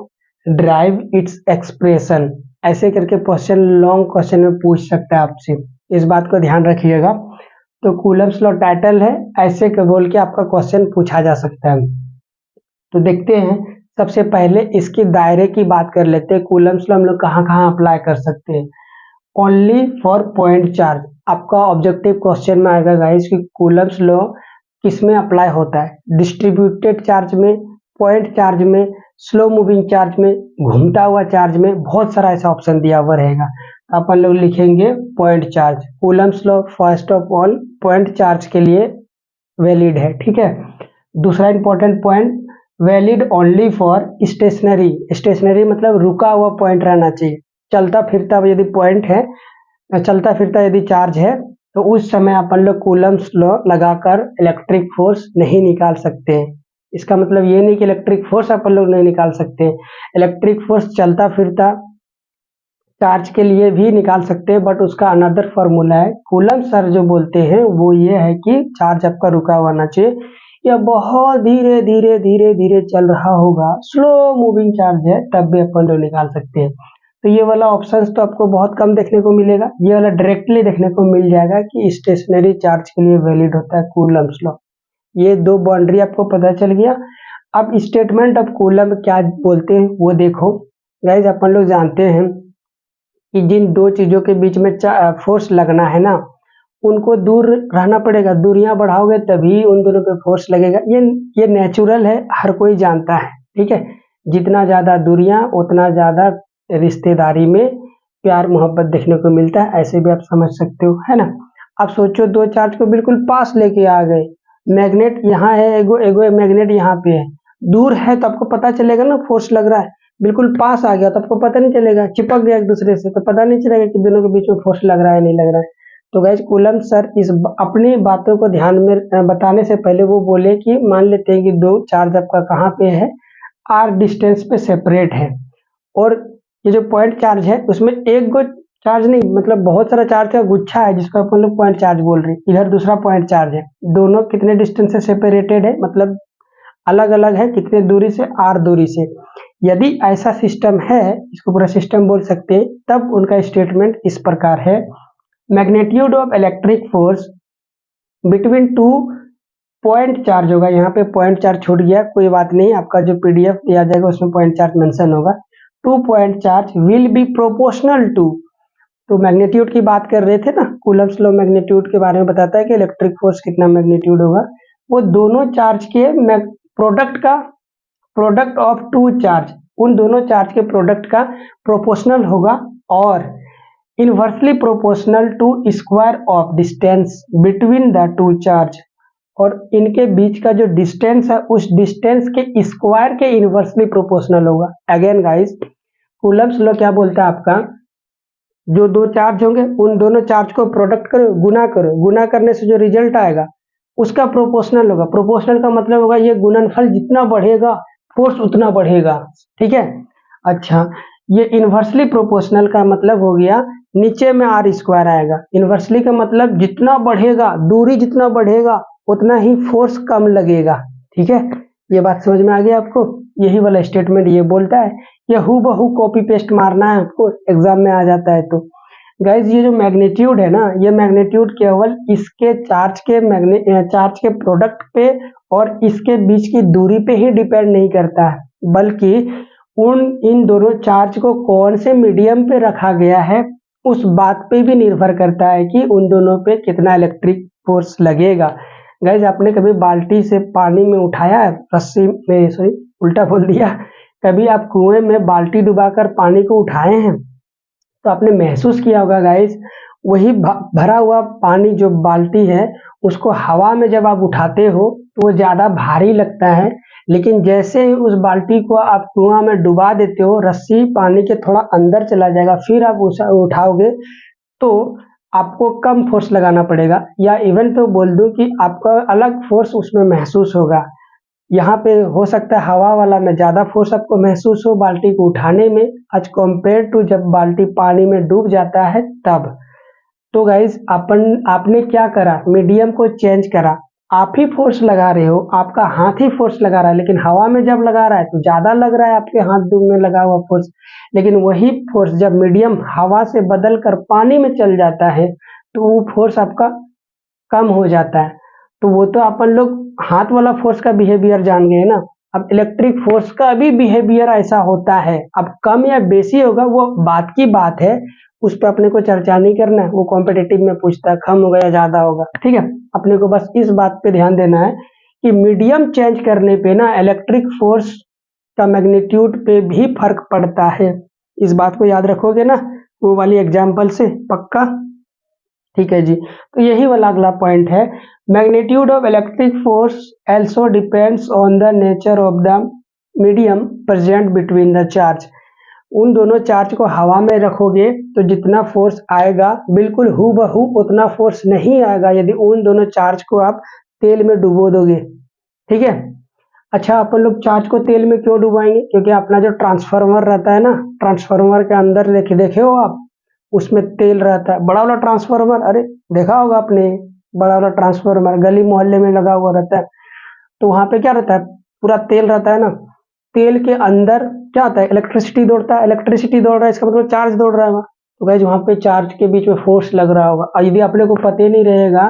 drive its expression, ऐसे करके क्वेश्चन, लॉन्ग क्वेश्चन में पूछ सकता है आपसे, इस बात को ध्यान रखिएगा। तो कूलम्स लॉ टाइटल है, ऐसे बोल के आपका क्वेश्चन पूछा जा सकता है। तो देखते हैं, सबसे पहले इसके दायरे की बात कर लेते हैं। कूलम्स लॉ हम लोग कहाँ कहाँ अप्लाई कर सकते हैं, ओनली फॉर पॉइंट चार्ज। आपका ऑब्जेक्टिव क्वेश्चन में आएगा गाइस कि कूलम्स लॉ किस में अप्लाई होता है, डिस्ट्रीब्यूटेड चार्ज में, पॉइंट चार्ज में, स्लो मूविंग चार्ज में, घूमता हुआ चार्ज में, बहुत सारा ऐसा ऑप्शन दिया हुआ रहेगा। अपन लोग लिखेंगे point charge. Coulomb's law first of all point charge के लिए वैलिड है। ठीक है, दूसरा important point, valid only for stationary. Stationary मतलब रुका हुआ पॉइंट रहना चाहिए। चलता फिरता यदि पॉइंट है, चलता फिरता यदि चार्ज है, तो उस समय अपन लोग कूलम्स लॉ लगाकर इलेक्ट्रिक फोर्स नहीं निकाल सकते हैं। इसका मतलब ये नहीं कि इलेक्ट्रिक फोर्स अपन लोग नहीं निकाल सकते, इलेक्ट्रिक फोर्स चलता फिरता चार्ज के लिए भी निकाल सकते हैं, बट उसका अनदर फार्मूला है। कूलम सर जो बोलते हैं वो ये है कि चार्ज आपका रुका हुआ होना चाहिए, या बहुत धीरे धीरे धीरे धीरे चल रहा होगा, स्लो मूविंग चार्ज है, तब भी अपन लोग निकाल सकते हैं। तो ये वाला ऑप्शंस तो आपको बहुत कम देखने को मिलेगा, ये वाला डायरेक्टली देखने को मिल जाएगा कि स्टेशनरी चार्ज के लिए वैलिड होता है कूलम्स लॉ। ये दो बाउंड्री आपको पता चल गया। अब स्टेटमेंट ऑफ कूलम क्या बोलते हैं वो देखो गाइज। अपन लोग जानते हैं कि जिन दो चीजों के बीच में फोर्स लगना है ना, उनको दूर रहना पड़ेगा, दूरियां बढ़ाओगे तभी उन दोनों पे फोर्स लगेगा। ये नेचुरल है, हर कोई जानता है। ठीक है, जितना ज्यादा दूरियां उतना ज्यादा रिश्तेदारी में प्यार मोहब्बत देखने को मिलता है, ऐसे भी आप समझ सकते हो, है ना। आप सोचो दो चार्ज को बिल्कुल पास लेके आ गए, मैग्नेट यहाँ है, एगो एगो मैग्नेट यहाँ पे है। दूर है तो आपको पता चलेगा ना फोर्स लग रहा है, बिल्कुल पास आ गया तो आपको पता नहीं चलेगा, चिपक गया एक दूसरे से तो पता नहीं चलेगा कि दोनों के बीच में फोर्स लग रहा है नहीं लग रहा है। तो गाइस कूलम्ब सर अपनी बातों को ध्यान में बताने से पहले वो बोले कि मान लेते हैं कि दो चार्ज आपका कहाँ पे है, आर डिस्टेंस पे सेपरेट है, और ये जो पॉइंट चार्ज है उसमें एक गो चार्ज नहीं, मतलब बहुत सारा चार्ज का गुच्छा है जिसको अपन लोग पॉइंट चार्ज बोल रहे हैं। इधर दूसरा पॉइंट चार्ज है, दोनों कितने डिस्टेंस से सेपरेटेड है, मतलब अलग अलग है कितने दूरी से, आर दूरी से। यदि ऐसा सिस्टम है, इसको पूरा सिस्टम बोल सकते हैं, तब उनका स्टेटमेंट इस प्रकार है, magnitude of electric force between two point charge होगा, यहाँ पे पॉइंट चार्ज छूट गया, कोई बात नहीं, आपका जो पीडीएफ दिया जाएगा उसमें पॉइंट चार्ज मेंशन होगा। Two point charge will be proportional to, तो मैग्नीट्यूड की बात कर रहे थे ना, कूलम्ब्स लॉ मैग्नीट्यूड के बारे में बताता है कि इलेक्ट्रिक फोर्स कितना मैग्नीट्यूड होगा, वो दोनों चार्ज के प्रोडक्ट का, प्रोडक्ट ऑफ टू चार्ज, उन दोनों चार्ज के प्रोडक्ट का प्रोपोर्शनल होगा, और inversely proportional to square of distance between the two charge, और इनके बीच का जो डिस्टेंस है उस डिस्टेंस के स्क्वायर के इनवर्सली प्रोपोर्शनल होगा। अगेन गाइस कूलम्ब्स लॉ क्या बोलता है आपका, जो दो चार्ज होंगे उन दोनों चार्ज को प्रोडक्ट करो, गुना करने से जो रिजल्ट आएगा उसका प्रोपोर्शनल होगा। प्रोपोर्शनल का मतलब होगा ये गुणनफल जितना बढ़ेगा फोर्स उतना बढ़ेगा, ठीक है। अच्छा, ये इनवर्सली प्रोपोर्शनल का मतलब हो गया नीचे में आर स्क्वायर आएगा, इनवर्सली का मतलब जितना बढ़ेगा, दूरी जितना बढ़ेगा उतना ही फोर्स कम लगेगा, ठीक है। ये बात समझ में आ गया आपको, यही वाला स्टेटमेंट ये बोलता है, ये हूबहू कॉपी पेस्ट मारना है आपको, एग्जाम में आ जाता है। तो गाइज ये जो मैग्नीट्यूड है ना, ये मैग्नीट्यूड केवल इसके चार्ज के प्रोडक्ट पे और इसके बीच की दूरी पे ही डिपेंड नहीं करता है, बल्कि इन दोनों चार्ज को कौन से मीडियम पे रखा गया है उस बात पे भी निर्भर करता है कि उन दोनों पे कितना इलेक्ट्रिक फोर्स लगेगा। गाइज आपने कभी बाल्टी से पानी में उठाया है, रस्सी में, सॉरी उल्टा बोल दिया, कभी आप कुएं में बाल्टी डुबाकर पानी को उठाए हैं तो आपने महसूस किया होगा गाइस, वही भरा हुआ पानी जो बाल्टी है उसको हवा में जब आप उठाते हो तो वो ज़्यादा भारी लगता है, लेकिन जैसे ही उस बाल्टी को आप कुआं में डुबा देते हो, रस्सी पानी के थोड़ा अंदर चला जाएगा, फिर आप उसे उठाओगे तो आपको कम फोर्स लगाना पड़ेगा, या इवन तो बोल दूं कि आपका अलग फोर्स उसमें महसूस होगा। यहाँ पे हो सकता है हवा वाला में ज़्यादा फोर्स आपको महसूस हो बाल्टी को उठाने में, आज कंपेयर टू जब बाल्टी पानी में डूब जाता है तब। तो गाइज आपने क्या करा, मीडियम को चेंज करा, आप ही फोर्स लगा रहे हो, आपका हाथ ही फोर्स लगा रहा है, लेकिन हवा में जब लगा रहा है तो ज़्यादा लग रहा है आपके हाथ में लगा हुआ फोर्स, लेकिन वही फोर्स जब मीडियम हवा से बदल कर पानी में चल जाता है तो वो फोर्स आपका कम हो जाता है। तो वो तो अपन लोग हाथ वाला फोर्स का बिहेवियर जान गए ना, अब इलेक्ट्रिक फोर्स का भी बिहेवियर ऐसा होता है, अब कम या बेसी होगा वो बात की बात है, उस पर अपने को चर्चा नहीं करना है, वो कॉम्पिटिटिव में पूछता है कम होगा या ज्यादा होगा, ठीक है। अपने को बस इस बात पे ध्यान देना है कि मीडियम चेंज करने पे ना इलेक्ट्रिक फोर्स का मैग्नीट्यूड पे भी फर्क पड़ता है, इस बात को याद रखोगे ना वो वाली एग्जाम्पल से, पक्का, ठीक है जी। तो यही वाला अगला पॉइंट है, magnitude of electric force also depends on the nature of the medium present between the charge. उन दोनों चार्ज को हवा में रखोगे तो जितना फोर्स आएगा बिल्कुल हूबहू उतना फोर्स नहीं आएगा यदि उन दोनों चार्ज को आप तेल में डुबो दोगे, ठीक है। अच्छा, अपन लोग चार्ज को तेल में क्यों डुबाएंगे, क्योंकि अपना जो ट्रांसफार्मर रहता है ना, ट्रांसफार्मर के अंदर देखे हो आप, उसमें तेल रहता है, बड़ा वाला ट्रांसफार्मर, अरे देखा होगा आपने, बड़ा वाला ट्रांसफार्मर गली मोहल्ले में लगा हुआ रहता है, तो वहां पे क्या रहता है, पूरा तेल रहता है ना, तेल के अंदर क्या होता है, इलेक्ट्रिसिटी दौड़ता है, इलेक्ट्रिसिटी दौड़ रहा है इसका मतलब चार्ज दौड़ रहा होगा, तो गाइस वहां पे चार्ज के बीच में फोर्स लग रहा होगा, और यदि अपने को पता ही नहीं रहेगा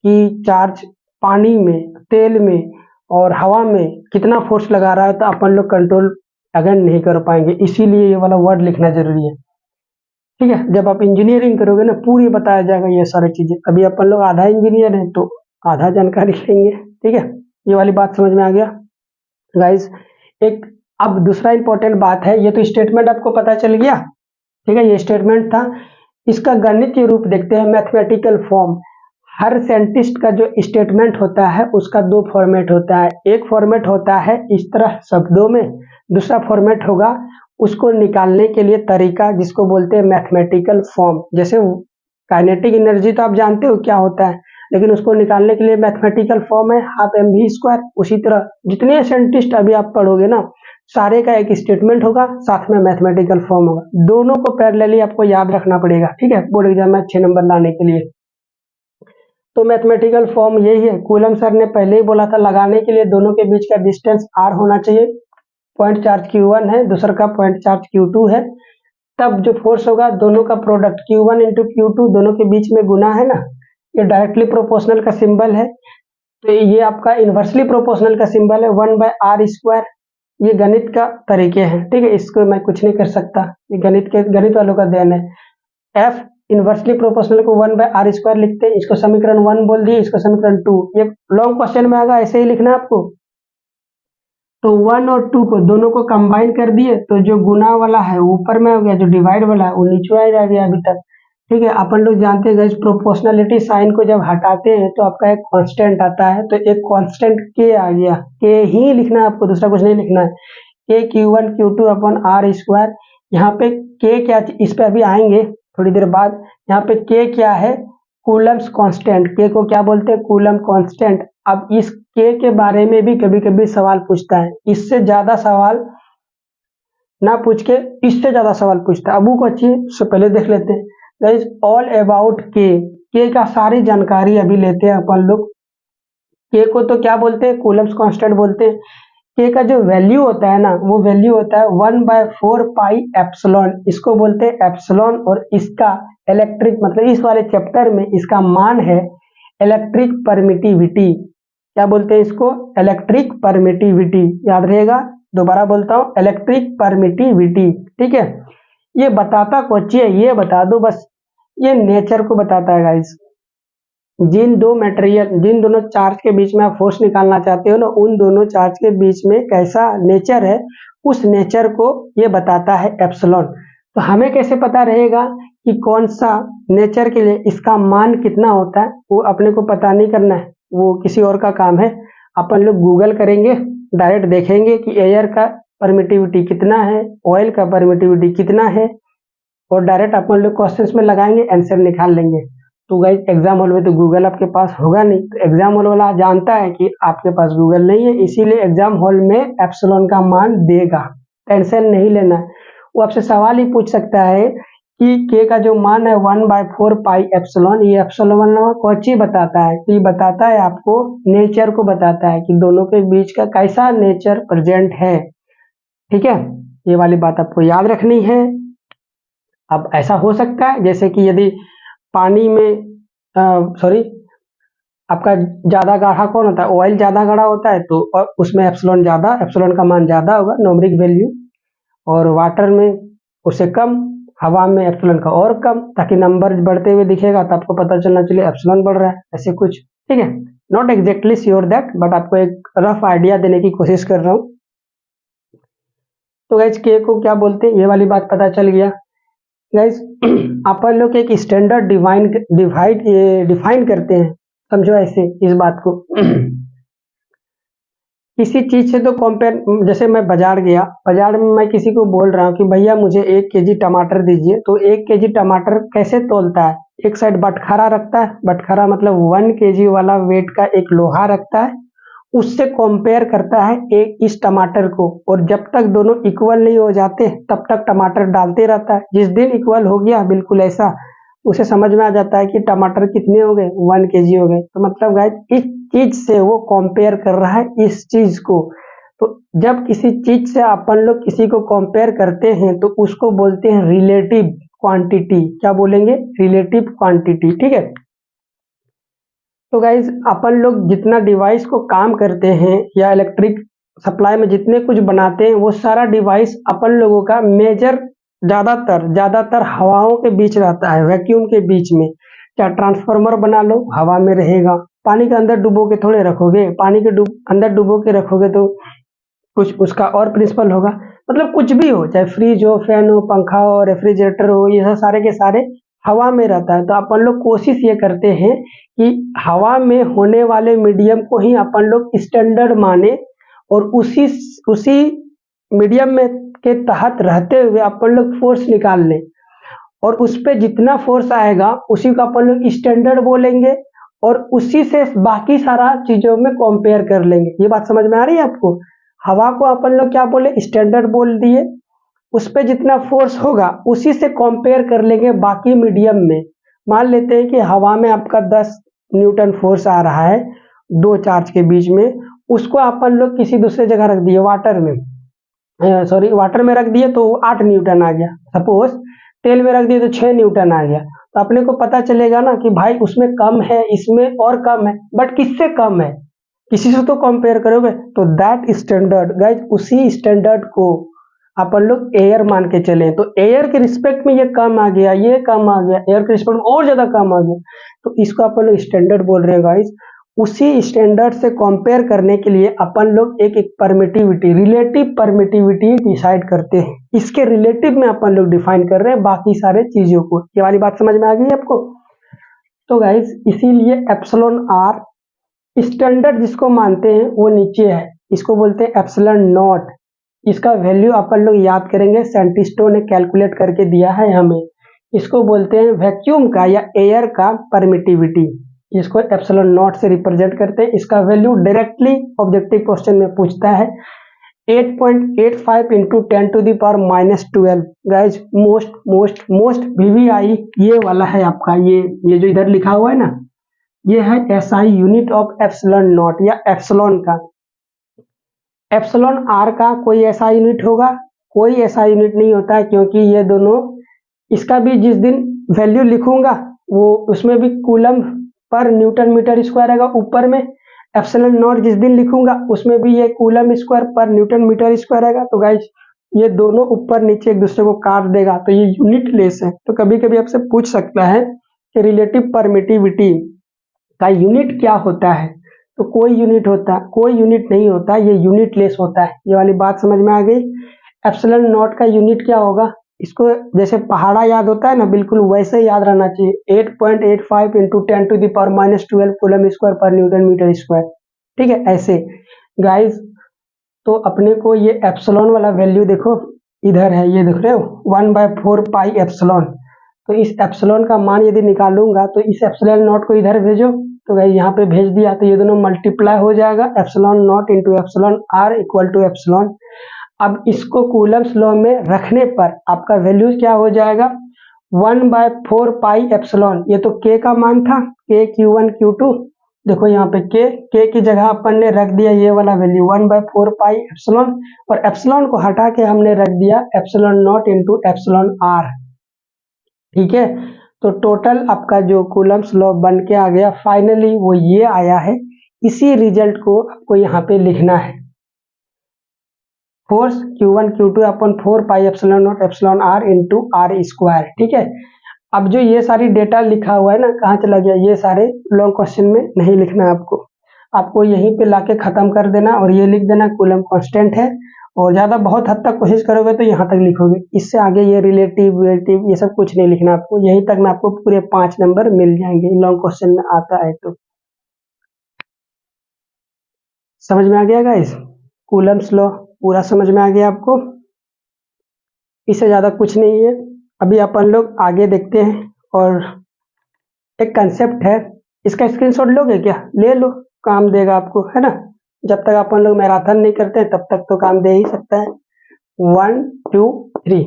कि चार्ज पानी में, तेल में और हवा में कितना फोर्स लगा रहा है तो अपन लोग कंट्रोल अगेन नहीं कर पाएंगे, इसीलिए ये वाला वर्ड लिखना जरूरी है, ठीक है। जब आप इंजीनियरिंग करोगे ना पूरी बताया जाएगा ये सारी चीजें, अभी अपन लोग आधा इंजीनियर हैं तो आधा जानकारी लेंगे, ठीक है। ये वाली बात समझ में आ गया गाइस। एक अब दूसरा इंपॉर्टेंट बात है, ये तो स्टेटमेंट आपको पता चल गया, ठीक है, ये स्टेटमेंट था, इसका गणितीय रूप देखते हैं, मैथमेटिकल फॉर्म। हर साइंटिस्ट का जो स्टेटमेंट होता है उसका दो फॉर्मेट होता है। एक फॉर्मेट होता है इस तरह शब्दों में, दूसरा फॉर्मेट होगा उसको निकालने के लिए तरीका, जिसको बोलते हैं मैथमेटिकल फॉर्म। जैसे काइनेटिक एनर्जी तो आप जानते हो क्या होता है, लेकिन उसको निकालने के लिए मैथमेटिकल फॉर्म है हाफ एम वी स्क्वायर। उसी तरह जितने साइंटिस्ट अभी आप पढ़ोगे ना, सारे का एक स्टेटमेंट होगा, साथ में मैथमेटिकल फॉर्म होगा। दोनों को पैरेलली आपको याद रखना पड़ेगा, ठीक है, बोर्ड एग्जाम में अच्छे नंबर लाने के लिए। तो मैथमेटिकल फॉर्म यही है। कूलम सर ने पहले ही बोला था लगाने के लिए दोनों के बीच का डिस्टेंस r होना चाहिए। पॉइंट चार्ज q1 है, दूसरा का पॉइंट चार्ज q2 है। तब जो फोर्स होगा दोनों का प्रोडक्ट q1 इंटू q2 दोनों के बीच में गुना है ना, ये डायरेक्टली प्रोपोर्शनल का सिंबल है। तो ये आपका इन्वर्सली प्रोपोर्शनल का सिंबल है 1/r²। ये गणित का तरीके हैं, ठीक है, इसको मैं कुछ नहीं कर सकता, ये गणित वालों का देन है। f इन्वर्सली प्रोपोर्शनल को 1/r² लिखते हैं, इसको समीकरण 1 बोल दिए, इसको समीकरण 2। ये लॉन्ग क्वेश्चन में आएगा, ऐसे ही लिखना है आपको। तो 1 और 2 को दोनों को कंबाइन कर दिए, तो जो गुना वाला है ऊपर में हो गया, जो डिवाइड वाला है वो नीचे आ गया अभी तक, ठीक है। अपन लोग जानते हैं गाइस, प्रोपोर्शनलिटी साइन को जब हटाते हैं तो आपका एक कांस्टेंट आता है, तो एक कांस्टेंट के आ गया, के ही लिखना है आपको, दूसरा कुछ नहीं लिखना है। के q1 q2 अपन r²। यहाँ पे के क्या, इस पे अभी आएंगे थोड़ी देर बाद। यहाँ पे के क्या है, कूलम्स कांस्टेंट। के को क्या बोलते हैं, कूलम कांस्टेंट। अब इस के के बारे में भी कभी कभी सवाल पूछता है, इससे ज्यादा सवाल ना पूछ के इससे ज्यादा सवाल पूछता है। अब वो को अच्छी से पहले देख लेते हैं गाइस, ऑल अबाउट के का सारी जानकारी अभी लेते हैं अपन लोग। के को तो क्या बोलते हैं, कूलम्स कांस्टेंट बोलते हैं। के का जो वैल्यू होता है ना, वो वैल्यू होता है 1/4 पाई एप्सिलॉन, इसको बोलते हैं एप्सिलॉन। और इसका इलेक्ट्रिक, मतलब इस वाले चैप्टर में इसका मान है इलेक्ट्रिक परमिटिविटी। क्या बोलते हैं इसको, इलेक्ट्रिक परमिटिविटी, याद रहेगा। दोबारा बोलता हूँ, इलेक्ट्रिक परमिटिविटी, ठीक है। ये बताता कुछ है, ये बता दो बस, ये नेचर को बताता है गाइस। जिन दोनों चार्ज के बीच में आप फोर्स निकालना चाहते हो ना, उन दोनों चार्ज के बीच में कैसा नेचर है, उस नेचर को ये बताता है एप्सिलॉन। तो हमें कैसे पता रहेगा कि कौन सा नेचर के लिए इसका मान कितना होता है, वो अपने को पता नहीं करना है, वो किसी और का काम है। अपन लोग गूगल करेंगे, डायरेक्ट देखेंगे कि एयर का परमिटिविटी कितना है, ऑयल का परमिटिविटी कितना है, और डायरेक्ट अपन लोग क्वेश्चंस में लगाएंगे, आंसर निकाल लेंगे। तो गाइस एग्जाम हॉल में तो गूगल आपके पास होगा नहीं, तो एग्जाम हॉल वाला जानता है कि आपके पास गूगल नहीं है, इसीलिए एग्जाम हॉल में एप्सिलॉन का मान देगा, टेंशन नहीं लेना है। वो आपसे सवाल ही पूछ सकता है कि के का जो मान है 1/4 पाई एप्सिलॉन, ये एप्सिलॉन कौन बताता है, तो ये बताता है आपको नेचर को, बताता है कि दोनों के बीच का कैसा नेचर प्रेजेंट है, ठीक है। ये वाली बात आपको याद रखनी है। अब ऐसा हो सकता है जैसे कि यदि पानी में सॉरी, आपका ज्यादा गाढ़ा कौन होता है, ऑयल ज्यादा गाढ़ा होता है, तो उसमें एप्सिलॉन ज्यादा, एप्सिलॉन का मान ज्यादा होगा, न्यूमेरिक वैल्यू। और वाटर में उससे कम, हवा में एप्सिलॉन का और कम, ताकि नंबर बढ़ते हुए दिखेगा तो आपको पता चलना चाहिए एप्सिलॉन बढ़ रहा है, ऐसे कुछ, ठीक है। Not exactly sure that, but आपको एक रफ आइडिया देने की कोशिश कर रहा हूँ। तो गाइस के को क्या बोलते हैं, ये वाली बात पता चल गया। गाइस अपन लोग एक स्टैंडर्ड डिफाइन करते हैं, समझो ऐसे इस बात को। किसी चीज से तो कंपेयर, जैसे मैं बाजार गया, बाजार में मैं किसी को बोल रहा हूँ कि भैया मुझे 1 केजी टमाटर दीजिए, तो 1 केजी टमाटर कैसे तोलता है, एक साइड बटखरा रखता है, बटखरा मतलब 1 केजी वाला वेट का एक लोहा रखता है, उससे कंपेयर करता है एक इस टमाटर को, और जब तक दोनों इक्वल नहीं हो जाते तब तक टमाटर डालते रहता है। जिस दिन इक्वल हो गया बिल्कुल ऐसा, उसे समझ में आ जाता है कि टमाटर कितने हो गए, 1 केजी हो गए। तो मतलब गाइस इस चीज से वो कंपेयर कर रहा है इस चीज को। तो जब किसी चीज से अपन लोग किसी को कंपेयर करते हैं तो उसको बोलते हैं रिलेटिव क्वांटिटी। क्या बोलेंगे, रिलेटिव क्वांटिटी, ठीक है। तो गाइज अपन लोग जितना डिवाइस को काम करते हैं या इलेक्ट्रिक सप्लाई में जितने कुछ बनाते हैं, वो सारा डिवाइस अपन लोगों का मेजर ज्यादातर हवाओं के बीच रहता है, वैक्यूम के बीच में। क्या ट्रांसफार्मर बना लो, हवा में रहेगा, पानी के अंदर डुबो के थोड़े रखोगे, पानी के अंदर डुबो के रखोगे तो कुछ उसका और प्रिंसिपल होगा। मतलब कुछ भी हो, चाहे फ्रिज हो, फैन हो, पंखा हो, रेफ्रिजरेटर हो, ये सारे के सारे हवा में रहता है। तो अपन लोग कोशिश ये करते हैं कि हवा में होने वाले मीडियम को ही अपन लोग स्टैंडर्ड माने और उसी मीडियम में के तहत रहते हुए अपन लोग फोर्स निकाल लें और उस पे जितना फोर्स आएगा उसी को अपन लोग स्टैंडर्ड बोलेंगे और उसी से बाकी सारा चीजों में कंपेयर कर लेंगे। ये बात समझ में आ रही है आपको? हवा को अपन लोग क्या बोले, स्टैंडर्ड बोल दिए, उस पे जितना फोर्स होगा उसी से कंपेयर कर लेंगे बाकी मीडियम में। मान लेते हैं कि हवा में आपका 10 न्यूटन फोर्स आ रहा है दो चार्ज के बीच में, उसको अपन लोग किसी दूसरे जगह रख दिए, वाटर में, सॉरी वाटर में रख दिए तो 8 न्यूटन आ गया सपोज, तेल में रख दिए तो 6 न्यूटन आ गया। तो अपने को पता चलेगा ना कि भाई उसमें कम है, इसमें और कम है, बट किससे कम है, किसी से तो कंपेयर करोगे। तो दैट स्टैंडर्ड गाइज, उसी स्टैंडर्ड को अपन लोग एयर मान के चले। तो एयर के रिस्पेक्ट में ये कम आ गया, ये कम आ गया, एयर के रिस्पेक्ट में और ज्यादा कम आ गया, तो इसको अपन लोग स्टैंडर्ड बोल रहे हैं गाइज। उसी स्टैंडर्ड से कंपेयर करने के लिए अपन लोग एक एक परमिटिविटी, रिलेटिव परमिटिविटी डिसाइड करते हैं। इसके रिलेटिव में अपन लोग डिफाइन कर रहे हैं बाकी सारे चीजों को। ये वाली बात समझ में आ गई आपको? तो गाइज इसीलिए एप्सिलॉन आर स्टैंडर्ड जिसको मानते हैं वो नीचे है, इसको बोलते हैं एप्सिलॉन नॉट। इसका वैल्यू अपन लोग याद करेंगे, साइंटिस्टों ने कैलकुलेट करके दिया है हमें। इसको बोलते हैं वैक्यूम का या एयर का परमिटिविटी, इसको एप्सिलॉन नॉट से रिप्रेजेंट करते हैं। इसका वैल्यू डायरेक्टली ऑब्जेक्टिव क्वेश्चन में पूछता है 8.85 into 10⁻⁻12। Guys most most most VVI ये वाला है आपका, ये जो इधर लिखा हुआ है ना, ये है SI unit of epsilon not या एप्सिलॉन का। एप्सिलॉन आर का कोई ऐसा यूनिट होगा? कोई ऐसा यूनिट नहीं होता है, क्योंकि ये दोनों, इसका भी जिस दिन वैल्यू लिखूंगा वो उसमें भी coulomb per Newton metre square आएगा ऊपर में। एप्सिलॉन नॉट जिस दिन लिखूंगा उसमें भी ये कूलम स्क्वायर पर न्यूटन मीटर स्क्वायर आएगा। तो गाइज ये दोनों ऊपर नीचे एक दूसरे को काट देगा, तो ये यूनिट लेस है। तो कभी कभी आपसे पूछ सकता है कि रिलेटिव परमिटिविटी का यूनिट क्या होता है, तो कोई यूनिट नहीं होता, ये यूनिट लेस होता है। ये वाली बात समझ में आ गई? एप्सिलॉन नॉट का यूनिट क्या होगा, इसको जैसे पहाड़ा याद होता है ना, बिल्कुल वैसे ही याद रहना चाहिए, 8.85 इंटू 10⁻⁻12 कूलम स्क्वायर पर न्यूटन मीटर स्क्वायर। ठीक है, ऐसे गाइज। तो अपने को ये एप्सिलॉन वाला वैल्यू देखो इधर है, ये देख रहे हो 1/4 पाई एप्सिलॉन। तो इस एप्सिलॉन का मान यदि निकालूंगा तो इस एप्सिलॉन नॉट को इधर भेजो, तो गाइस यहाँ पे भेज दिया, तो ये दोनों मल्टीप्लाई हो जाएगा, epsilon naught into epsilon R equal to epsilon. अब इसको कूलम्स लॉ में रखने पर आपका वैल्यू क्या हो जाएगा, 1/4 पाई एप्सिलॉन। ये तो के का मान था, के Q1 Q2, देखो यहाँ पे के की जगह अपन ने रख दिया ये वाला वैल्यू 1/4 पाई एप्सिलॉन, और एप्सिलॉन को हटा के हमने रख दिया epsilon naught into epsilon R. ठीक है, तो टोटल आपका जो कूलम्स लॉ बन के आ गया फाइनली वो ये आया है। इसी रिजल्ट को आपको यहाँ पे लिखना है, फोर्स Q1 Q2 अपन 4 pi epsilon naught epsilon R into R square. ठीक है, अब जो ये सारी डेटा लिखा हुआ है ना, कहाँ चला गया, ये सारे लॉन्ग क्वेश्चन में नहीं लिखना है आपको यहीं पे लाके खत्म कर देना और ये लिख देना कूलम कांस्टेंट है, और ज्यादा बहुत हद तक कोशिश करोगे तो यहाँ तक लिखोगे, इससे आगे ये रिलेटिव ये सब कुछ नहीं लिखना आपको, यहीं तक में आपको पूरे 5 नंबर मिल जाएंगे लॉन्ग क्वेश्चन में आता है। तो समझ में आ गया गाइस, कूलम्स लॉ पूरा समझ में आ गया आपको, इससे ज्यादा कुछ नहीं है। अभी अपन लोग आगे देखते हैं, और एक कंसेप्ट है, इसका स्क्रीनशॉट लोगे क्या? ले लो, काम देगा आपको, है ना। जब तक अपन लोग मैराथन नहीं करते तब तक तो काम दे ही सकता है। 1 2 3।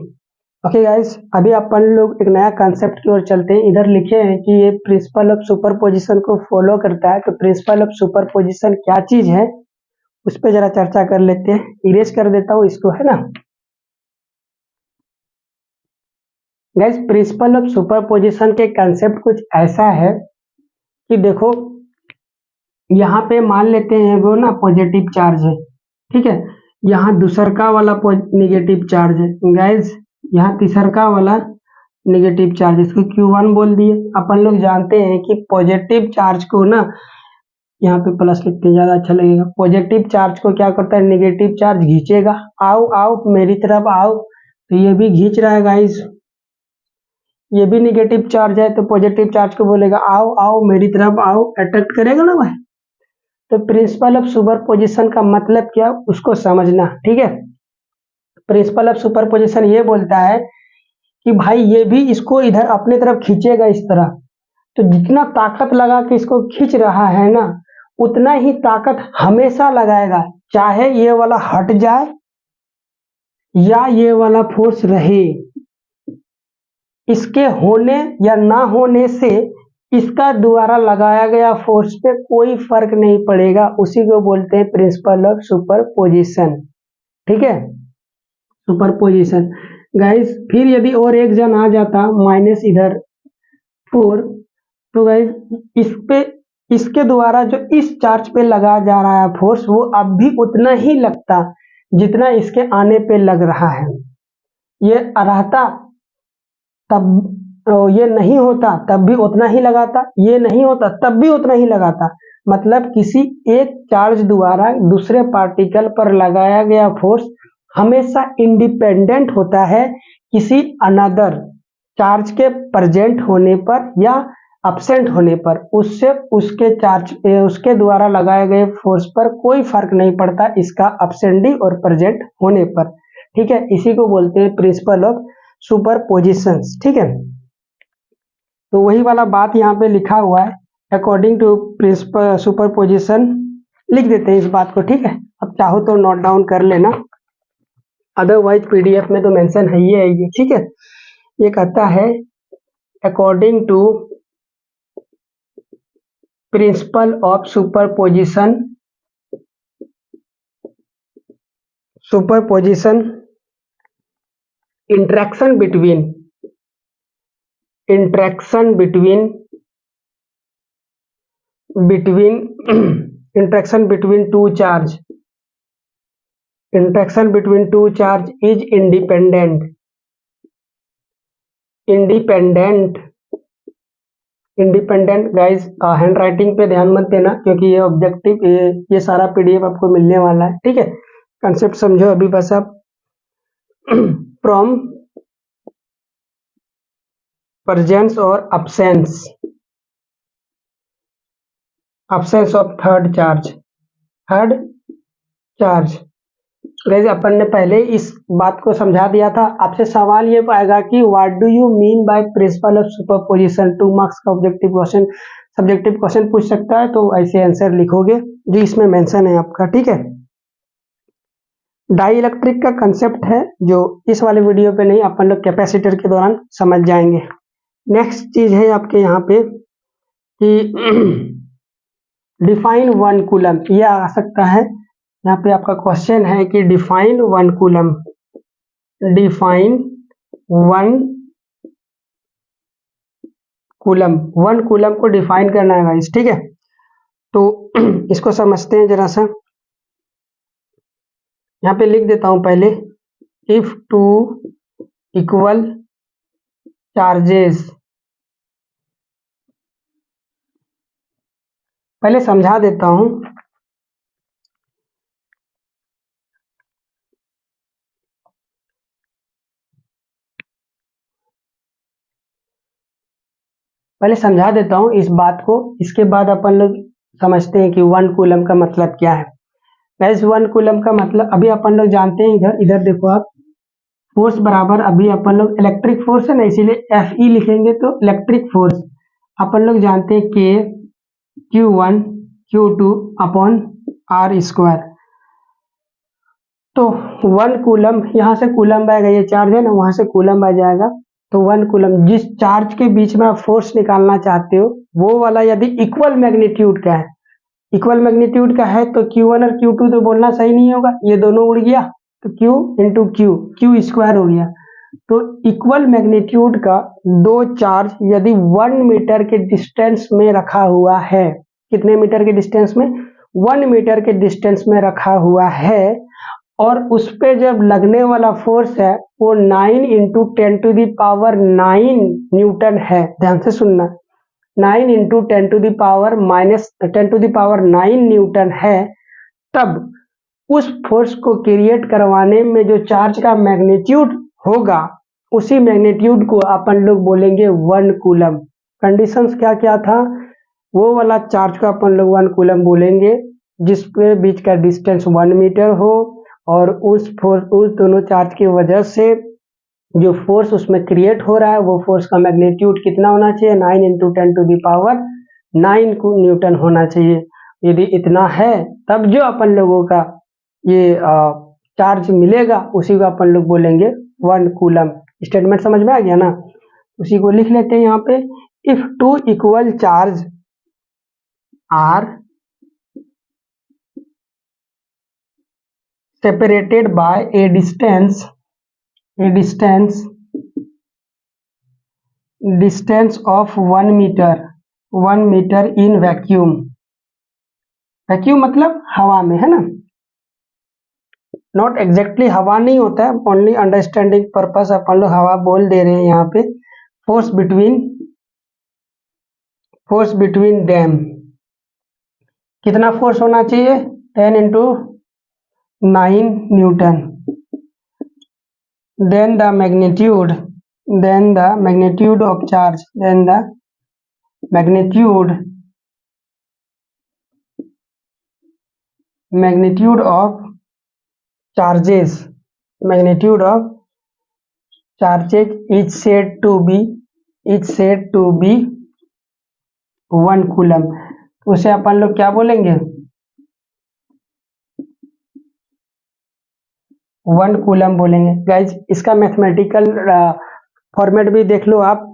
ओके गाइस, अभी अपन लोग एक नया कंसेप्ट की ओर चलते हैं। इधर लिखे हैं कि ये प्रिंसिपल ऑफ सुपरपोजिशन को फॉलो करता है। तो प्रिंसिपल ऑफ सुपरपोजिशन क्या चीज है उस पर जरा चर्चा कर लेते हैं। इरेज कर देता हूँ इसको, है ना। गाइस, प्रिंसिपल ऑफ सुपरपोजिशन के कंसेप्ट कुछ ऐसा है कि देखो, यहाँ पे मान लेते हैं वो ना पॉजिटिव चार्ज है, ठीक है, यहाँ दूसरका वाला नेगेटिव चार्ज है। गाइस, यहाँ तीसरका वाला नेगेटिव चार्ज, इसको Q1 बोल दिए। अपन लोग जानते हैं कि पॉजिटिव चार्ज को ना, यहाँ पे प्लस लिखते हैं ज्यादा अच्छा लगेगा, पॉजिटिव चार्ज को क्या करता है, नेगेटिव चार्ज खींचेगा, आओ आओ मेरी तरफ आओ, तो ये भी खींच रहा है गाइस। ये भी निगेटिव चार्ज है, तो पॉजिटिव चार्ज को बोलेगा आओ आओ मेरी तरफ आओ, अट्रैक्ट करेगा ना भाई। तो प्रिंसिपल ऑफ सुपरपोजिशन का मतलब क्या, उसको समझना, ठीक है। प्रिंसिपल ऑफ सुपरपोजिशन ये बोलता है कि भाई ये भी इसको इधर अपने तरफ खींचेगा इस तरह, तो जितना ताकत लगा के इसको खींच रहा है ना, उतना ही ताकत हमेशा लगाएगा, चाहे ये वाला हट जाए या ये वाला फोर्स रहे। इसके होने या ना होने से इसका द्वारा लगाया गया फोर्स पे कोई फर्क नहीं पड़ेगा, उसी को बोलते हैं प्रिंसिपल ऑफ सुपरपोजिशन, ठीक है। सुपरपोजिशन गाइस, फिर यदि और एक जन आ जाता माइनस इधर 4, तो गाइस इस पे इसके द्वारा जो इस चार्ज पे लगा जा रहा है फोर्स, वो अब भी उतना ही लगता जितना इसके आने पे लग रहा है। ये रहता तब, ये नहीं होता तब भी उतना ही लगाता, ये नहीं होता तब भी उतना ही लगाता। मतलब किसी एक चार्ज द्वारा दूसरे पार्टिकल पर लगाया गया फोर्स हमेशा इंडिपेंडेंट होता है किसी अनदर चार्ज के प्रेजेंट होने पर या अब्सेंट होने पर। उससे उसके चार्ज उसके द्वारा लगाए गए फोर्स पर कोई फर्क नहीं पड़ता इसका अब्सेंडिंग और प्रेजेंट होने पर, ठीक है। इसी को बोलते हैं प्रिंसिपल ऑफ सुपरपोजिशन, ठीक है। तो वही वाला बात यहाँ पे लिखा हुआ है, अकॉर्डिंग टू प्रिंसिपल सुपरपोजिशन, लिख देते हैं इस बात को, ठीक है। अब चाहो तो नोट डाउन कर लेना, अदरवाइज पीडीएफ में तो मेंशन है ही, ठीक है। ये कहता है according to principle of superposition, interaction between two charge is independent guys. Hand writing पे ध्यान मत देना क्योंकि ये ऑब्जेक्टिव, ये सारा पीडीएफ आपको मिलने वाला है, ठीक है। कंसेप्ट समझो अभी बस आप। फ्रॉम प्रेजेंस और absence of third charge guys, अपन ने पहले इस बात को समझा दिया था। आपसे सवाल ये आएगा कि what do you mean by principle of superposition, 2 marks का सब्जेक्टिव क्वेश्चन पूछ सकता है, तो ऐसे आंसर लिखोगे जो इसमें मेंशन है आपका, ठीक है। डाई इलेक्ट्रिक का कंसेप्ट है जो इस वाले वीडियो पे नहीं, अपन लोग कैपेसिटर के दौरान समझ जाएंगे। नेक्स्ट चीज है आपके यहाँ पे कि डिफाइन 1 कूलम, ये आ सकता है। यहाँ पे आपका क्वेश्चन है कि डिफाइन 1 कूलम को डिफाइन करना है गाइस, ठीक है। तो इसको समझते हैं जरा सा, यहाँ पे लिख देता हूं पहले। इफ 2 इक्वल चार्जेस, पहले समझा देता हूं। इस बात को, इसके बाद अपन लोग समझते हैं कि 1 कूलम का मतलब क्या है। गाइस 1 कूलम का मतलब अभी अपन लोग जानते हैं, इधर देखो आप, फोर्स बराबर, अभी अपन लोग इलेक्ट्रिक फोर्स है ना, इसीलिए Fe लिखेंगे, तो इलेक्ट्रिक फोर्स अपन लोग जानते हैं K Q1 Q2 upon R square. तो 1 कूलम, यहाँ से कूलम आएगा, ये चार्ज है ना, वहां से कूलम आ जाएगा। तो 1 कूलम, जिस चार्ज के बीच में आप फोर्स निकालना चाहते हो वो वाला यदि इक्वल मैग्नीट्यूड का है, तो Q1 और Q2 तो बोलना सही नहीं होगा, ये दोनों उड़ गया, तो Q इंटू Q स्क्वायर हो गया। तो इक्वल मैग्नीट्यूड का 2 चार्ज यदि 1 मीटर के डिस्टेंस में रखा हुआ है, कितने मीटर के डिस्टेंस में, 1 मीटर के डिस्टेंस में रखा हुआ है, और उस पे जब लगने वाला फोर्स है वो 9 इंटू 10⁹ न्यूटन है। ध्यान से सुनना, 9 इंटू 10⁻⁹ न्यूटन है। तब उस फोर्स को क्रिएट करवाने में जो चार्ज का मैग्नीट्यूड होगा उसी मैग्नीट्यूड को अपन लोग बोलेंगे 1 कूलम। कंडीशंस क्या क्या था, वो वाला चार्ज को अपन लोग 1 कूलम बोलेंगे जिसके बीच का डिस्टेंस 1 मीटर हो, और उस दोनों चार्ज की वजह से जो फोर्स उसमें क्रिएट हो रहा है वो फोर्स का मैग्नीट्यूड कितना होना चाहिए, 9 इंटू 10⁹ न्यूटन होना चाहिए। यदि इतना है तब जो अपन लोगों का ये चार्ज मिलेगा उसी को अपन लोग बोलेंगे 1 कूलम। स्टेटमेंट समझ में आ गया ना, उसी को लिख लेते हैं यहाँ पे। If two equal charge are separated by a distance of 1 metre in vacuum मतलब हवा में, है ना, नॉट एग्जैक्टली हवा नहीं होता है, ओनली अंडरस्टैंडिंग पर्पस अपन लोग हवा बोल दे रहे हैं यहाँ पे। फोर्स बिटवीन डैम कितना फोर्स होना चाहिए, 10 into 9 Newton. then the magnitude of charge magnitude of charges is said to be 1 coulomb. उसे अपन लोग क्या बोलेंगे, 1 कूलम बोलेंगे। गाइज इसका मैथमेटिकल फॉर्मेट भी देख लो आप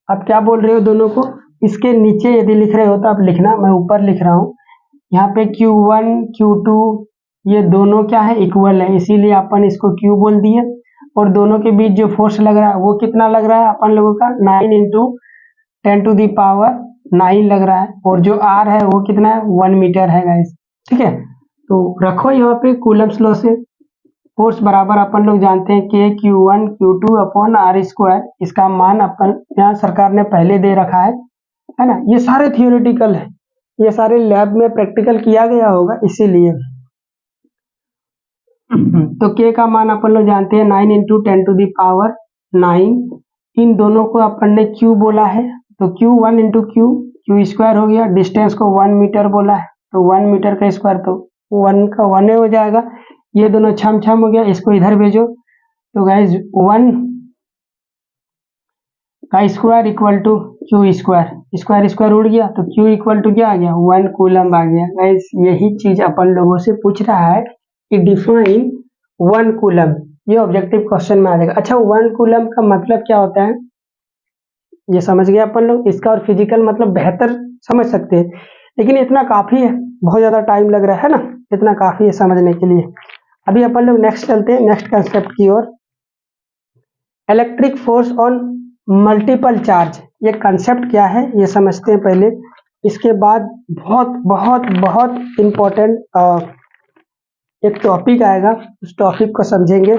क्या बोल रहे हो दोनों को। इसके नीचे यदि लिख रहे हो तो आप लिखना, मैं ऊपर लिख रहा हूँ। यहाँ पे Q1 Q2 ये दोनों क्या है, इक्वल है, इसीलिए अपन इसको Q बोल दिए। और दोनों के बीच जो फोर्स लग रहा है वो कितना लग रहा है अपन लोगों का, 9 इंटू 10⁹ लग रहा है। और जो R है वो कितना है, 1 मीटर है गाइस, ठीक है। तो रखो यहाँ पे कूलम्स लॉ से फोर्स बराबर अपन लोग जानते हैं कि Q1 Q2 upon R square. इसका मान अपन यहाँ सरकार ने पहले दे रखा है ना। ये सारे थियोरेटिकल है, ये सारे लैब में प्रैक्टिकल किया गया होगा इसीलिए। तो K का मान अपन लोग जानते हैं 9 इंटू 10⁹ इन दोनों को अपन ने Q बोला है, तो Q1 इंटू Q स्क्वायर हो गया। डिस्टेंस को 1 मीटर बोला है, तो 1 मीटर का स्क्वायर तो 1 का 1 हो जाएगा। ये दोनों छम हो गया, इसको इधर भेजो। तो गाइज 1 का square equal to Q square उड़ गया, तो Q इक्वल टू क्या आ गया, 1 कूलम आ गया। गाइज यही चीज अपन लोगों से पूछ रहा है कि डिफाइन 1 कूलम, ये ऑब्जेक्टिव क्वेश्चन में आ जाएगा। अच्छा 1 कूलम का मतलब क्या होता है ये समझ गए अपन लोग। इसका और फिजिकल मतलब बेहतर समझ सकते हैं, लेकिन इतना काफी है, बहुत ज्यादा टाइम लग रहा है ना, इतना काफी है समझने के लिए। अभी अपन लोग नेक्स्ट चलते हैं, नेक्स्ट कंसेप्ट की ओर। Electric force on multiple charge, ये कंसेप्ट क्या है ये समझते हैं पहले। इसके बाद बहुत बहुत बहुत इम्पोर्टेंट एक टॉपिक आएगा, उस टॉपिक को समझेंगे।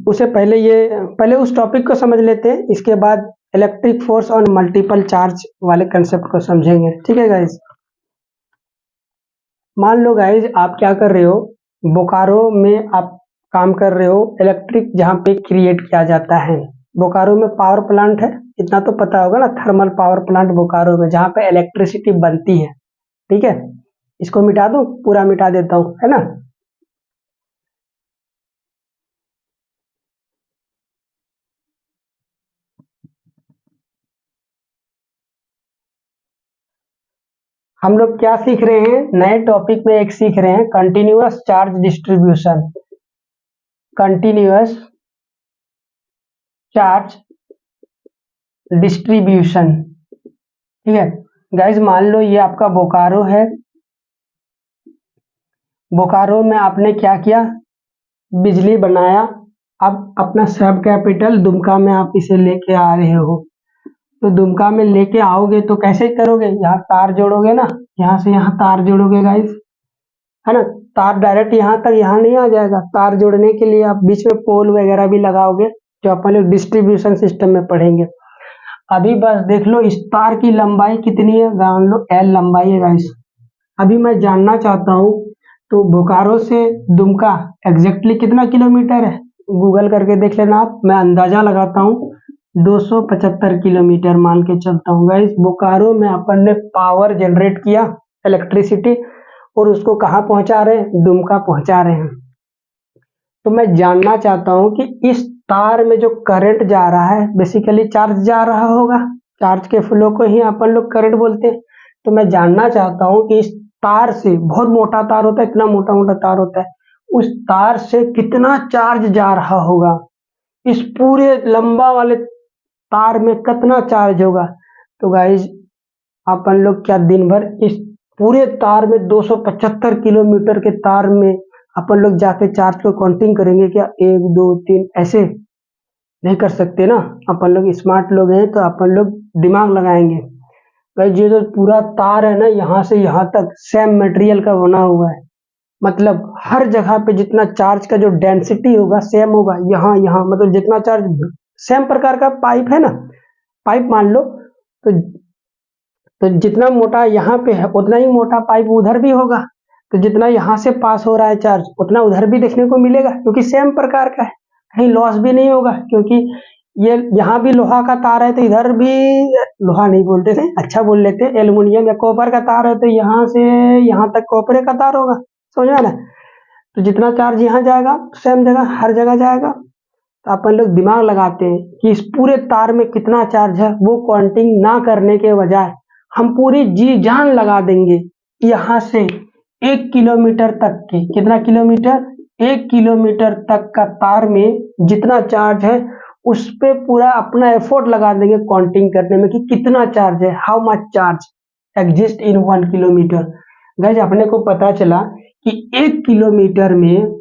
उसे पहले उस टॉपिक को समझ लेते हैं, इसके बाद electric force on multiple charge वाले कंसेप्ट को समझेंगे, ठीक है गाइज। मान लो गाइज आप क्या कर रहे हो, बोकारो में आप काम कर रहे हो, इलेक्ट्रिक जहाँ पे क्रिएट किया जाता है। बोकारो में पावर प्लांट है, इतना तो पता होगा ना, थर्मल पावर प्लांट बोकारो में, जहाँ पे इलेक्ट्रिसिटी बनती है, ठीक है। इसको मिटा दूं, पूरा मिटा देता हूँ, है ना। हम लोग क्या सीख रहे हैं, नए टॉपिक में एक सीख रहे हैं, continuous charge distribution. Continuous charge distribution, ठीक है गाइज। मान लो ये आपका बोकारो है, बोकारो में आपने क्या किया, बिजली बनाया। अब अपना सब कैपिटल दुमका में आप इसे लेके आ रहे हो, तो दुमका में लेके आओगे तो कैसे करोगे, यहाँ तार जोड़ोगे ना, यहाँ से यहाँ तार जोड़ोगे गाइस, है ना। तार डायरेक्ट यहाँ तक यहाँ नहीं आ जाएगा, तार जोड़ने के लिए आप बीच में पोल वगैरह भी लगाओगे, जो अपन लोग डिस्ट्रीब्यूशन सिस्टम में पढ़ेंगे। अभी बस देख लो इस तार की लंबाई कितनी है, मान लो L लंबाई है गाइस। अभी मैं जानना चाहता हूँ तो बोकारो से दुमका एग्जैक्टली कितना किलोमीटर है, गूगल करके देख लेना आप, मैं अंदाजा लगाता हूँ 275 किलोमीटर मान के चलता हूँ गाइस। बोकारो में अपन ने पावर जनरेट किया, इलेक्ट्रिसिटी, और उसको कहाँ पहुंचा रहे हैं, दुमका पहुंचा रहे हैं। तो मैं जानना चाहता हूँ कि इस तार में जो करंट जा रहा है, बेसिकली चार्ज जा रहा होगा, चार्ज के फ्लो को ही अपन लोग करंट बोलते हैं। तो मैं जानना चाहता हूँ कि इस तार से, बहुत मोटा तार होता है, इतना मोटा मोटा तार होता है, उस तार से कितना चार्ज जा रहा होगा, इस पूरे लंबा वाले तार में कितना चार्ज होगा। तो गाइज अपन लोग क्या दिन भर इस पूरे तार में 275 किलोमीटर के तार में अपन लोग जाके चार्ज को काउंटिंग करेंगे क्या, 1 2 3 ऐसे नहीं कर सकते ना। अपन लोग स्मार्ट लोग हैं तो अपन लोग दिमाग लगाएंगे। भाई ये जो पूरा तार है ना, यहाँ से यहाँ तक सेम मटेरियल का बना हुआ है, मतलब हर जगह पे जितना चार्ज का जो डेंसिटी होगा सेम होगा, यहाँ यहाँ मतलब जितना चार्ज, सेम प्रकार का पाइप है ना, पाइप मान लो, तो जितना मोटा यहाँ पे है उतना ही मोटा पाइप उधर भी होगा, तो जितना यहाँ से पास हो रहा है चार्ज उतना उधर भी देखने को मिलेगा, क्योंकि सेम प्रकार का है, कहीं लॉस भी नहीं होगा। क्योंकि ये यहाँ भी लोहा का तार है तो इधर भी, लोहा नहीं बोलते थे, अच्छा बोल लेते, एल्युमिनियम या कॉपर का तार है तो यहाँ से यहाँ तक कॉपर का तार होगा, समझ में ना। तो जितना चार्ज यहाँ जाएगा सेम जगह हर जगह जाएगा। तो अपन लोग दिमाग लगाते हैं कि इस पूरे तार में कितना चार्ज है, वो काउंटिंग ना करने के बजाय हम पूरी जी जान लगा देंगे। यहाँ से 1 किलोमीटर तक के, कितना किलोमीटर, 1 किलोमीटर तक का तार में जितना चार्ज है उस पे पूरा अपना एफर्ट लगा देंगे काउंटिंग करने में कि कितना चार्ज है, how much charge exist in 1 kilometre. Guys अपने को पता चला कि 1 किलोमीटर में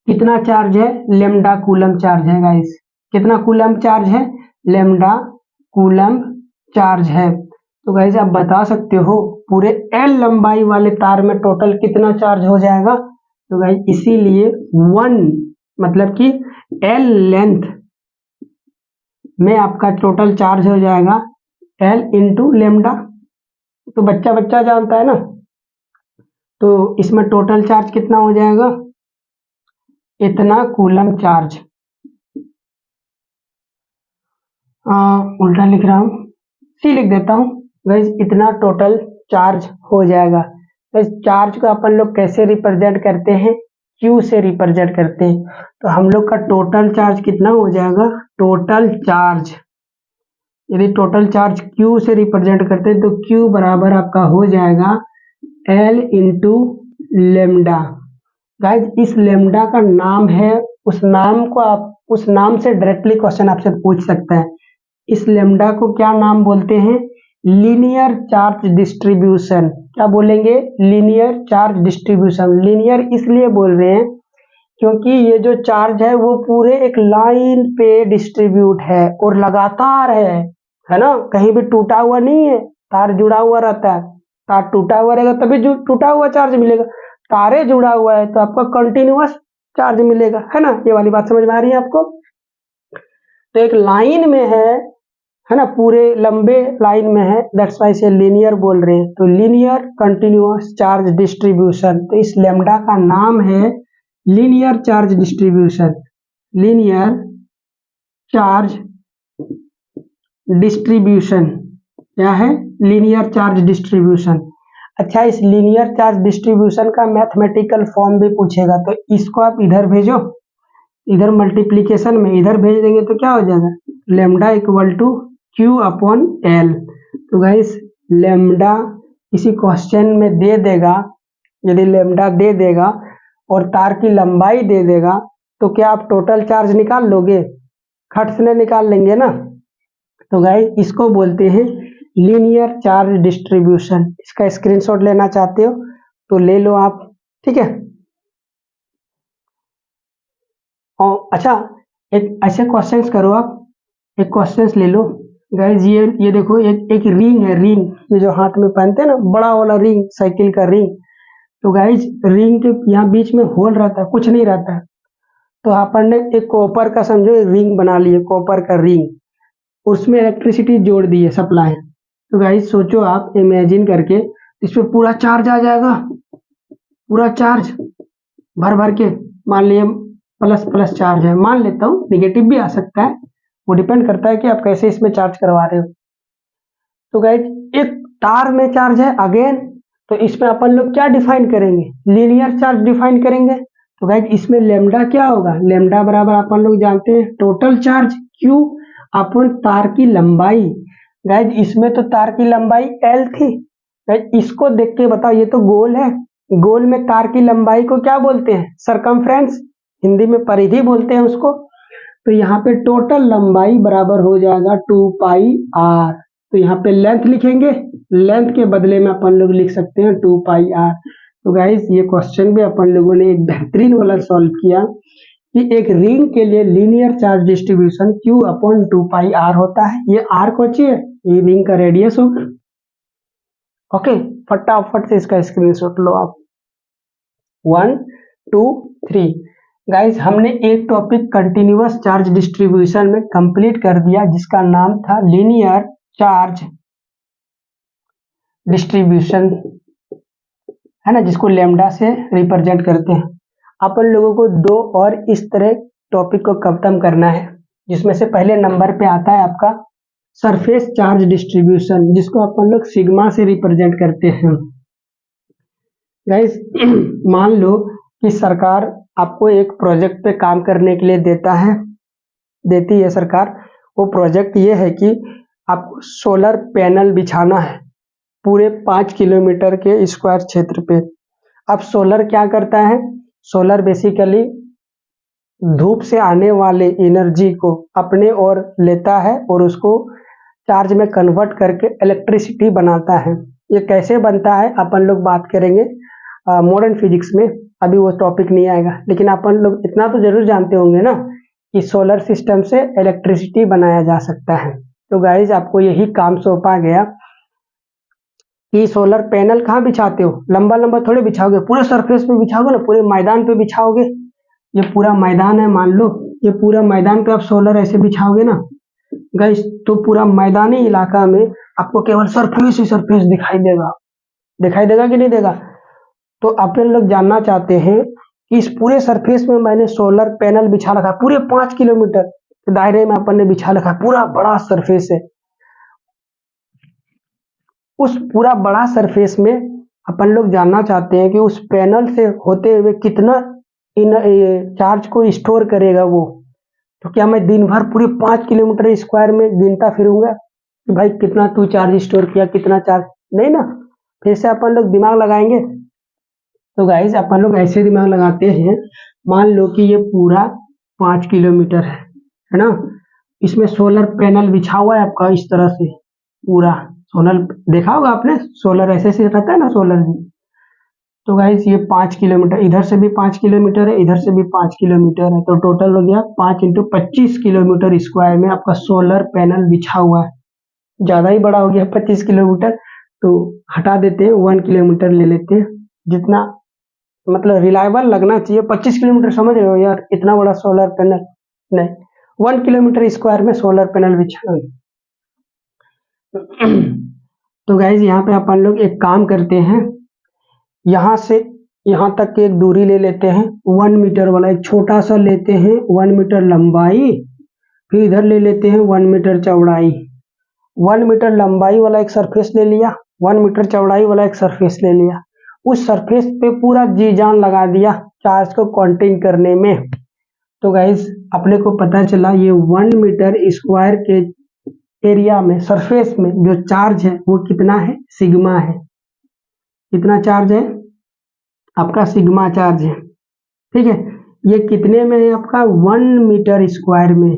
कितना चार्ज है, लेमडा कूलम चार्ज है गाइस। कितना कूलम चार्ज है, लेमडा कूलम चार्ज है। तो गाइस आप बता सकते हो पूरे एल लंबाई वाले तार में टोटल कितना चार्ज हो जाएगा। तो गाइस इसीलिए 1 मतलब कि एल लेंथ में आपका टोटल चार्ज हो जाएगा एल इंटू लेमडा। तो बच्चा बच्चा जानता है ना, तो इसमें टोटल चार्ज कितना हो जाएगा, इतना कूलम चार्ज। उल्टा लिख रहा हूँ, सी लिख देता हूँ गाइस, इतना टोटल चार्ज हो जाएगा। इस चार्ज को अपन लोग कैसे रिप्रेजेंट करते हैं, क्यू से रिप्रेजेंट करते हैं। तो हम लोग का टोटल चार्ज कितना हो जाएगा, टोटल चार्ज, यदि टोटल चार्ज क्यू से रिप्रेजेंट करते हैं तो क्यू बराबर आपका हो जाएगा एल इंटू लेमडा। गाइस इस लेमडा का नाम है, उस नाम को आप, उस नाम से डायरेक्टली क्वेश्चन आपसे पूछ सकता है। इस लेमडा को क्या नाम बोलते हैं, लीनियर चार्ज डिस्ट्रीब्यूशन। क्या बोलेंगे, लीनियर चार्ज डिस्ट्रीब्यूशन। लीनियर इसलिए बोल रहे हैं क्योंकि ये जो चार्ज है वो पूरे एक लाइन पे डिस्ट्रीब्यूट है और लगातार है ना, कहीं भी टूटा हुआ नहीं है, तार जुड़ा हुआ रहता है। तार टूटा हुआ रहेगा तभी टूटा हुआ चार्ज मिलेगा, तारे जुड़ा हुआ है तो आपको कंटिन्यूअस चार्ज मिलेगा, है ना। ये वाली बात समझ में आ रही है आपको। तो एक लाइन में है ना, पूरे लंबे लाइन में है, दैट्स व्हाई से लीनियर बोल रहे हैं। तो लीनियर कंटिन्यूअस चार्ज डिस्ट्रीब्यूशन, तो इस लेमडा का नाम है linear charge distribution. Linear charge distribution क्या है, लीनियर चार्ज डिस्ट्रीब्यूशन। अच्छा, इस लीनियर चार्ज डिस्ट्रीब्यूशन का मैथमेटिकल फॉर्म भी पूछेगा, तो इसको आप इधर भेजो, इधर मल्टीप्लीकेशन में इधर भेज देंगे तो क्या हो जाएगा, lambda equal to Q upon L. तो गाइस लेमडा किसी क्वेश्चन में दे देगा, यदि लेमडा दे देगा और तार की लंबाई दे देगा तो क्या आप टोटल चार्ज निकाल लोगे, खट से निकाल लेंगे ना। तो गाइस इसको बोलते हैं लीनियर चार्ज डिस्ट्रीब्यूशन। इसका स्क्रीनशॉट लेना चाहते हो तो ले लो आप, ठीक है। और अच्छा एक ऐसे क्वेश्चंस करो आप, एक क्वेश्चंस ले लो गाइस। ये देखो एक रिंग है, रिंग ये जो हाथ में पहनते हैं ना, बड़ा वाला रिंग, साइकिल का रिंग। तो गाइस रिंग के यहाँ बीच में होल रहता है, कुछ नहीं रहता है। तो अपन ने एक कॉपर का समझो रिंग बना लिए, कॉपर का रिंग, उसमें इलेक्ट्रिसिटी जोड़ दी है, सप्लाई। तो गाइस सोचो आप इमेजिन करके, इस पे पूरा चार्ज आ जाएगा, पूरा चार्ज भर भर के, मान लिए प्लस प्लस चार्ज है, मान लेता हूँ निगेटिव भी आ सकता है, वो डिपेंड करता है कि आप कैसे इसमें चार्ज करवा रहे हो। तो गाइज एक तार में चार्ज है अगेन, तो इसमें अपन लोग क्या डिफाइन करेंगे, लीनियर चार्ज डिफाइन करेंगे। तो गाइज इसमें लेमडा क्या होगा, लेमडा बराबर अपन लोग जानते हैं टोटल चार्ज क्यू अपन तार की लंबाई। गाइज इसमें तो तार की लंबाई एल थी, गाइज इसको देख के बताओ, ये तो गोल है, गोल में तार की लंबाई को क्या बोलते हैं, सरकमफ्रेंस, हिंदी में परिधि बोलते हैं उसको। तो यहाँ पे टोटल लंबाई बराबर हो जाएगा 2 पाई आर। तो यहाँ पे लेंथ लिखेंगे, लेंथ के बदले में अपन लोग लिख सकते हैं 2 पाई आर। तो गाइस ये क्वेश्चन भी अपन लोगों ने एक बेहतरीन वाला सॉल्व किया कि एक रिंग के लिए linear charge distribution Q upon 2 pi R होता है। ये आर को चाहिए, ये रिंग का रेडियस होगा। ओके, फटाफट से इसका स्क्रीनशॉट लो आप। 1 2 3 गाइस हमने एक टॉपिक कंटिन्यूअस चार्ज डिस्ट्रीब्यूशन में कंप्लीट कर दिया, जिसका नाम था लीनियर चार्ज डिस्ट्रीब्यूशन, है ना, जिसको लैम्डा से रिप्रेजेंट करते हैं। अपन लोगों को 2 और इस तरह टॉपिक को खत्म करना है, जिसमें से पहले नंबर पे आता है आपका सरफेस चार्ज डिस्ट्रीब्यूशन, जिसको अपन लोग सिग्मा से रिप्रेजेंट करते हैं। गाइस मान लो कि सरकार आपको एक प्रोजेक्ट पे काम करने के लिए देती है सरकार। वो प्रोजेक्ट ये है कि आपको सोलर पैनल बिछाना है पूरे 5 किलोमीटर के स्क्वायर क्षेत्र पे। अब सोलर क्या करता है, सोलर बेसिकली धूप से आने वाले एनर्जी को अपने ओर लेता है और उसको चार्ज में कन्वर्ट करके इलेक्ट्रिसिटी बनाता है। ये कैसे बनता है अपन लोग बात करेंगे मॉडर्न फिजिक्स में, अभी वो टॉपिक नहीं आएगा। लेकिन अपन लोग इतना तो जरूर जानते होंगे ना कि सोलर सिस्टम से इलेक्ट्रिसिटी बनाया जा सकता है। तो गाइज आपको यही काम सौंपा गया कि सोलर पैनल कहाँ बिछाते हो, लंबा लंबा थोड़े बिछाओगे, पूरे सरफेस पे बिछाओगे ना, पूरे मैदान पे बिछाओगे। ये पूरा मैदान है, मान लो ये पूरा मैदान पे आप सोलर ऐसे बिछाओगे ना गाइस, तो पूरा मैदानी इलाका में आपको केवल सरफेस ही सरफेस दिखाई देगा कि नहीं देगा। तो अपन लोग जानना चाहते हैं कि इस पूरे सरफेस में मैंने सोलर पैनल बिछा रखा है, पूरे 5 किलोमीटर के दायरे में अपन ने बिछा रखा है, पूरा बड़ा सरफेस है। उस पूरा बड़ा सरफेस में अपन लोग जानना चाहते हैं कि उस पैनल से होते हुए कितना चार्ज को स्टोर करेगा वो। तो क्या मैं दिन भर पूरे 5 किलोमीटर स्क्वायर में गिनता फिरूंगा कि भाई कितना तू चार्ज स्टोर किया, कितना चार्ज, नहीं ना। फिर से अपन लोग दिमाग लगाएंगे। तो गाइज अपन लोग ऐसे दिमाग लगाते हैं, मान लो कि ये पूरा 5 किलोमीटर है ना, इसमें सोलर पैनल बिछा हुआ है आपका इस तरह से पूरा। सोलर देखा होगा आपने, सोलर ऐसे से रहता है ना सोलर जी। तो गाइज ये 5 किलोमीटर, इधर से भी 5 किलोमीटर है, इधर से भी 5 किलोमीटर है, तो टोटल हो गया 5 × 25 किलोमीटर स्क्वायर में आपका सोलर पैनल बिछा हुआ है। ज्यादा ही बड़ा हो गया 25 किलोमीटर, तो हटा देते हैं 1 किलोमीटर ले लेते हैं, जितना मतलब रिलायबल लगना चाहिए। 25 किलोमीटर समझ रहे हो यार, इतना बड़ा सोलर पैनल नहीं, 1 किलोमीटर स्क्वायर में सोलर पैनल बिछा। तो गाइज यहाँ पे अपन लोग एक काम करते हैं, यहाँ से यहाँ तक की एक दूरी ले लेते हैं 1 मीटर वाला, एक छोटा सा लेते हैं 1 मीटर लंबाई, फिर इधर ले लेते हैं 1 मीटर चौड़ाई। 1 मीटर लंबाई वाला एक सरफेस ले लिया, 1 मीटर चौड़ाई वाला एक सरफेस ले लिया, उस सरफेस पे पूरा जी जान लगा दिया चार्ज को काउंटिंग करने में। तो गाइज अपने को पता चला ये 1 मीटर स्क्वायर के एरिया में, सरफेस में जो चार्ज है वो कितना है, सिग्मा है। कितना चार्ज है आपका, सिग्मा चार्ज है। ठीक है, ये कितने में है आपका, 1 मीटर स्क्वायर में,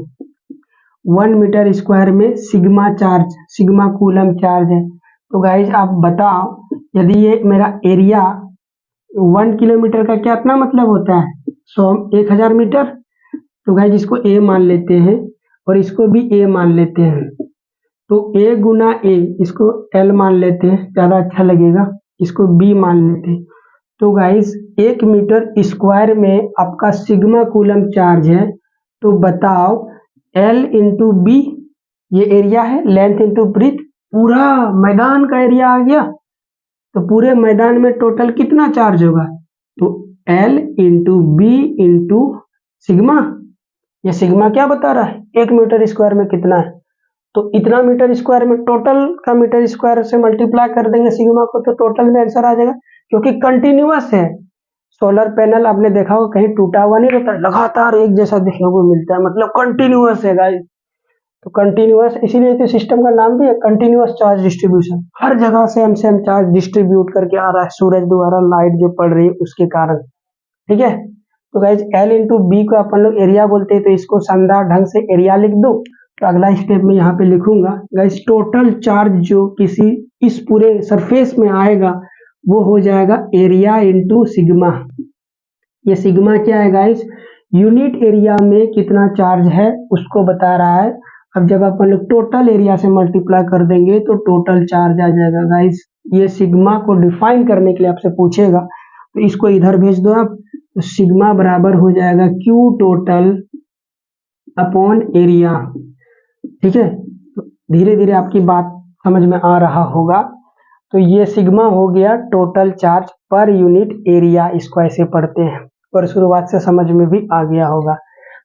1 मीटर स्क्वायर में sigma charge, sigma coulomb charge है। तो गाइज आप बताओ, यदि ये मेरा एरिया 1 किलोमीटर का कितना मतलब होता है, 1000 मीटर। तो गाइज इसको ए मान लेते हैं और इसको भी ए मान लेते हैं, तो ए गुना ए, इसको एल मान लेते हैं, ज्यादा अच्छा लगेगा, इसको बी मान लेते हैं। तो गाइज 1 मीटर स्क्वायर में आपका सिग्मा कूलम चार्ज है, तो बताओ एल इंटू बी, ये एरिया है, लेंथ इंटू ब्रीथ, पूरा मैदान का एरिया आ गया। तो पूरे मैदान में टोटल कितना चार्ज होगा, तो L into B into sigma, ये सिग्मा क्या बता रहा है, 1 मीटर स्क्वायर में कितना है, तो इतना मीटर स्क्वायर में टोटल का मीटर स्क्वायर से मल्टीप्लाई कर देंगे सिग्मा को, तो टोटल में आंसर आ जाएगा, क्योंकि कंटिन्यूअस है। सोलर पैनल आपने देखा होगा कहीं टूटा हुआ नहीं रहता, लगातार एक जैसा देखने को मिलता है, मतलब कंटिन्यूअस है गाइस। तो कंटिन्यूअस, इसीलिए तो सिस्टम का नाम भी है कंटिन्यूअस चार्ज डिस्ट्रीब्यूशन। हर जगह से हम चार्ज डिस्ट्रीब्यूट करके आ रहा है, सूरज द्वारा लाइट जो पड़ रही है उसके कारण, ठीक है। तो गाइज L इंटू बी को अपन लोग एरिया बोलते हैं, तो इसको शानदार ढंग से एरिया लिख दो। तो अगला स्टेप में यहाँ पे लिखूंगा गाइज, टोटल चार्ज जो किसी इस पूरे सरफेस में आएगा वो हो जाएगा एरिया इंटू सिग्मा। ये सिग्मा क्या है गाइज, यूनिट एरिया में कितना चार्ज है उसको बता रहा है। अब जब अपन लोग टोटल एरिया से मल्टीप्लाई कर देंगे तो टोटल चार्ज आ जाएगा गाइज। ये सिग्मा को डिफाइन करने के लिए आपसे पूछेगा, तो इसको इधर भेज दो आप, तो सिग्मा बराबर हो जाएगा क्यू टोटल अपॉन एरिया, ठीक है। तो धीरे धीरे आपकी बात समझ में आ रहा होगा। तो ये सिग्मा हो गया total charge per unit area, इसको ऐसे पढ़ते हैं, और शुरुआत से समझ में भी आ गया होगा।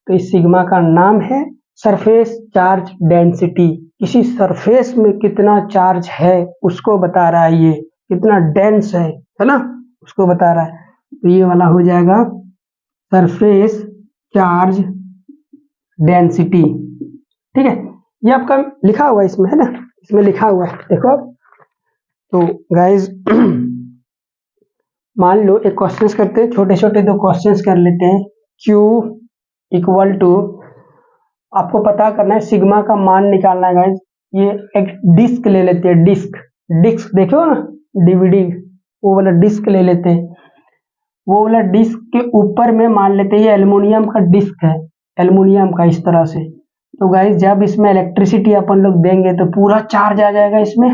तो इस सिग्मा का नाम है सरफेस चार्ज डेंसिटी। किसी सरफेस में कितना चार्ज है उसको बता रहा है, ये कितना डेंस है ना, उसको बता रहा है। तो ये वाला हो जाएगा सरफेस चार्ज डेंसिटी, ठीक है। ये आपका लिखा हुआ है इसमें, है ना, इसमें लिखा हुआ है, देखो आप। तो गाइज मान लो एक क्वेश्चंस करते हैं, छोटे छोटे दो क्वेश्चंस कर लेते हैं। Q इक्वल टू, आपको पता करना है सिग्मा का मान निकालना है गाइज। ये एक डिस्क ले लेते हैं, डिस्क देखो ना, डीवीडी, वो वाला डिस्क ले लेते हैं। वो वाला डिस्क के ऊपर में मान लेते हैं ये एल्युमिनियम का डिस्क है, एल्युमिनियम का, इस तरह से। तो गाइज जब इसमें इलेक्ट्रिसिटी अपन लोग देंगे तो पूरा चार्ज आ जाएगा इसमें,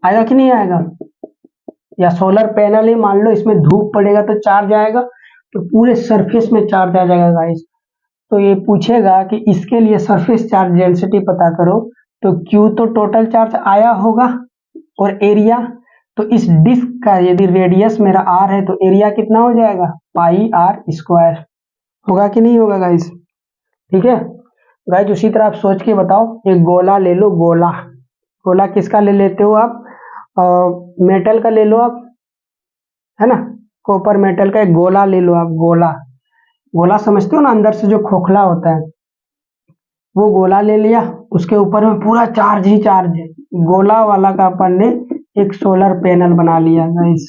आएगा कि नहीं आएगा। या सोलर पैनल ही मान लो, इसमें धूप पड़ेगा तो चार्ज आएगा, तो पूरे सरफेस में चार्ज आ जाएगा गाइज। तो ये पूछेगा कि इसके लिए सरफेस चार्ज डेंसिटी पता करो, तो Q तो टोटल चार्ज आया होगा, और एरिया, तो इस डिस्क का यदि रेडियस मेरा r है तो एरिया कितना हो जाएगा, पाई आर स्क्वायर, होगा कि नहीं होगा गाइज, ठीक है। गाइज उसी तरह आप सोच के बताओ, एक गोला ले लो, गोला किसका ले लेते हो आप, मेटल का ले लो आप, है ना, कॉपर मेटल का एक गोला ले लो आप, गोला समझते हो ना, अंदर से जो खोखला होता है, वो गोला ले लिया, उसके ऊपर में पूरा चार्ज ही चार्ज है, गोला वाला का अपन ने एक सोलर पैनल बना लिया गाइस,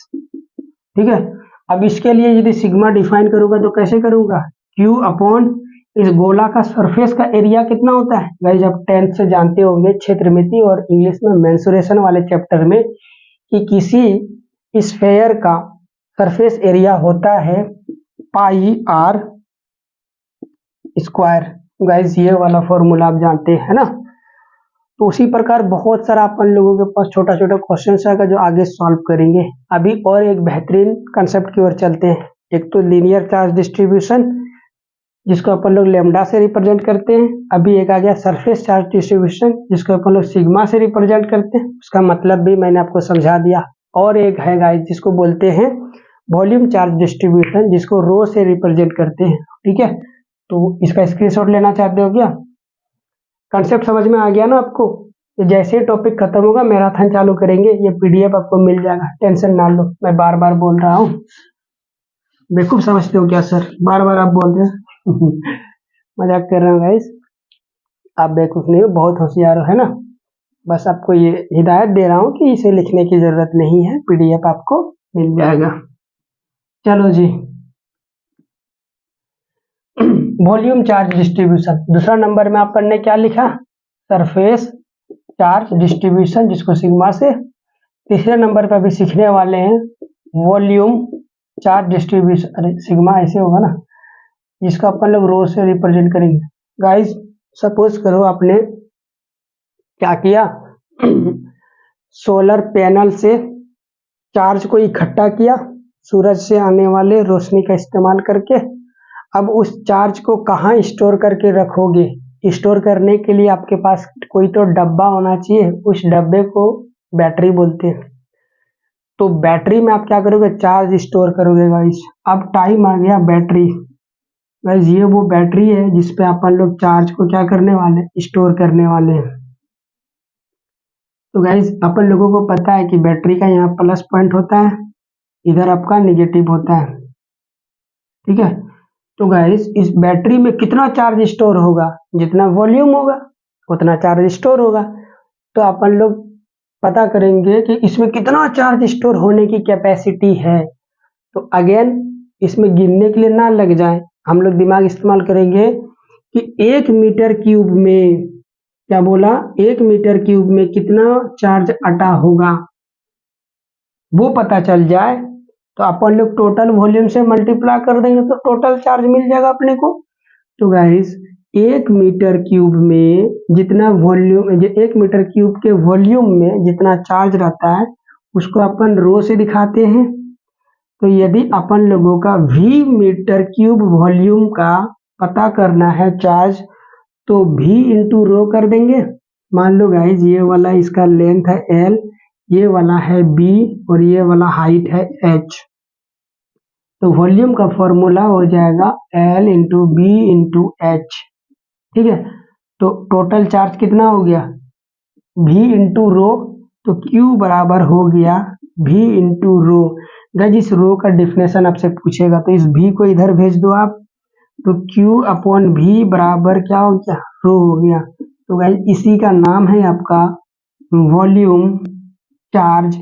ठीक है। अब इसके लिए यदि सिग्मा डिफाइन करूंगा तो कैसे करूंगा, Q अपॉन इस गोला का सरफेस का एरिया कितना होता है गाइस, आप 10th से जानते होंगे क्षेत्रमिति और इंग्लिश में मेंसुरेशन वाले चैप्टर में, कि किसी स्फेयर का सरफेस एरिया होता है पाई आर स्क्वायर। गाइस ये वाला फॉर्मूला आप जानते हैं ना। तो उसी प्रकार बहुत सारा अपन लोगों के पास छोटा छोटा क्वेश्चन आएगा जो आगे सॉल्व करेंगे। अभी और एक बेहतरीन कंसेप्ट की ओर चलते हैं। एक तो लीनियर चार्ज डिस्ट्रीब्यूशन, जिसको अपन लोग लेमडा से रिप्रेजेंट करते हैं। अभी एक आ गया सरफेस चार्ज डिस्ट्रीब्यूशन, जिसको अपन लोग सिग्मा से रिप्रेजेंट करते हैं, उसका मतलब भी मैंने आपको समझा दिया। और एक है गाइस जिसको बोलते हैं वॉल्यूम चार्ज डिस्ट्रीब्यूशन, जिसको रो से रिप्रेजेंट करते हैं, ठीक है। तो इसका स्क्रीनशॉट लेना चाहते हो क्या, कंसेप्ट समझ में आ गया ना आपको। तो जैसे ही टॉपिक खत्म होगा मैराथन चालू करेंगे, ये पीडीएफ आपको मिल जाएगा, टेंशन ना लो, मैं बार बार बोल रहा हूँ। बेवकूफ समझते हो क्या सर, बार बार आप बोल रहे हैं मजाक कर रहा हूँ गाइस, आप बेवकूफ नहीं हो, बहुत होशियार हो, है ना। बस आपको ये हिदायत दे रहा हूँ कि इसे लिखने की जरूरत नहीं है, पीडीएफ आपको मिल जाएगा। चलो जी, वॉल्यूम चार्ज डिस्ट्रीब्यूशन, दूसरा नंबर में अपन ने क्या लिखा, सरफेस चार्ज डिस्ट्रीब्यूशन, जिसको सिग्मा से। तीसरे नंबर पर भी सीखने वाले हैं वॉल्यूम चार्ज डिस्ट्रीब्यूशन, अरे सिग्मा ऐसे होगा ना, जिसको अपन लोग रो से रिप्रेजेंट करेंगे। गाइस सपोज करो आपने क्या किया सोलर पैनल से चार्ज को इकट्ठा किया, सूरज से आने वाले रोशनी का इस्तेमाल करके। अब उस चार्ज को कहाँ स्टोर करके रखोगे, स्टोर करने के लिए आपके पास कोई तो डब्बा होना चाहिए, उस डब्बे को बैटरी बोलते हैं। तो बैटरी में आप क्या करोगे, चार्ज स्टोर करोगे गाइस। अब टाइम आ गया बैटरी, गाइस ये वो बैटरी है जिसपे अपन लोग चार्ज को क्या करने वाले हैं, स्टोर करने वाले हैं। तो गाइस अपन लोगों को पता है कि बैटरी का यहाँ प्लस पॉइंट होता है, इधर आपका निगेटिव होता है, ठीक है। तो गाइस इस बैटरी में कितना चार्ज स्टोर होगा, जितना वॉल्यूम होगा उतना चार्ज स्टोर होगा। तो अपन लोग पता करेंगे कि इसमें कितना चार्ज स्टोर होने की कैपेसिटी है। तो अगेन इसमें गिनने के लिए ना लग जाए, हम लोग दिमाग इस्तेमाल करेंगे कि 1 मीटर क्यूब में, क्या बोला, 1 मीटर क्यूब में कितना चार्ज अटा होगा वो पता चल जाए तो अपन लोग टोटल वॉल्यूम से मल्टीप्लाई कर देंगे तो टोटल चार्ज मिल जाएगा अपने को। तो गाइस 1 मीटर क्यूब में जितना वॉल्यूम, 1 मीटर क्यूब के वॉल्यूम में जितना चार्ज रहता है उसको अपन रो से दिखाते हैं। तो यदि अपन लोगों का V मीटर क्यूब वॉल्यूम का पता करना है चार्ज, तो V इंटू रो कर देंगे। मान लो गाइज ये वाला इसका लेंथ है L, ये वाला है B और ये वाला हाइट है H। तो वॉल्यूम का फॉर्मूला हो जाएगा L into B into H, ठीक है। तो टोटल चार्ज कितना हो गया V इंटू रो, तो Q बराबर हो गया V इंटू रो। गाइज इस रो का डिफिनेशन आपसे पूछेगा तो इस V को इधर भेज दो आप, तो Q अपॉन V बराबर क्या हो गया, रो हो गया। तो गाइज इसी का नाम है आपका वॉल्यूम चार्ज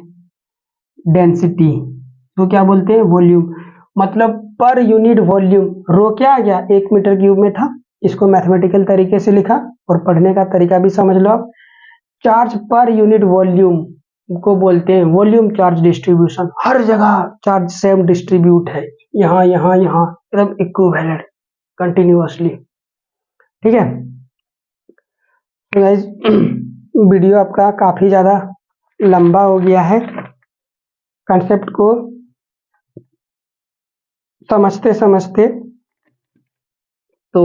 डेंसिटी। तो क्या बोलते हैं, वॉल्यूम मतलब पर यूनिट वॉल्यूम। रो क्या आ गया, 1 मीटर क्यूब में था, इसको मैथमेटिकल तरीके से लिखा और पढ़ने का तरीका भी समझ लो आप। चार्ज पर यूनिट वॉल्यूम को बोलते हैं वॉल्यूम चार्ज डिस्ट्रीब्यूशन। हर जगह चार्ज सेम डिस्ट्रीब्यूट है, यहाँ यहाँ यहाँ एकदम इक्विवेलेंट कंटिन्यूअसली, ठीक है। तो गाइस वीडियो आपका काफी ज्यादा लंबा हो गया है, कंसेप्ट को समझते समझते तो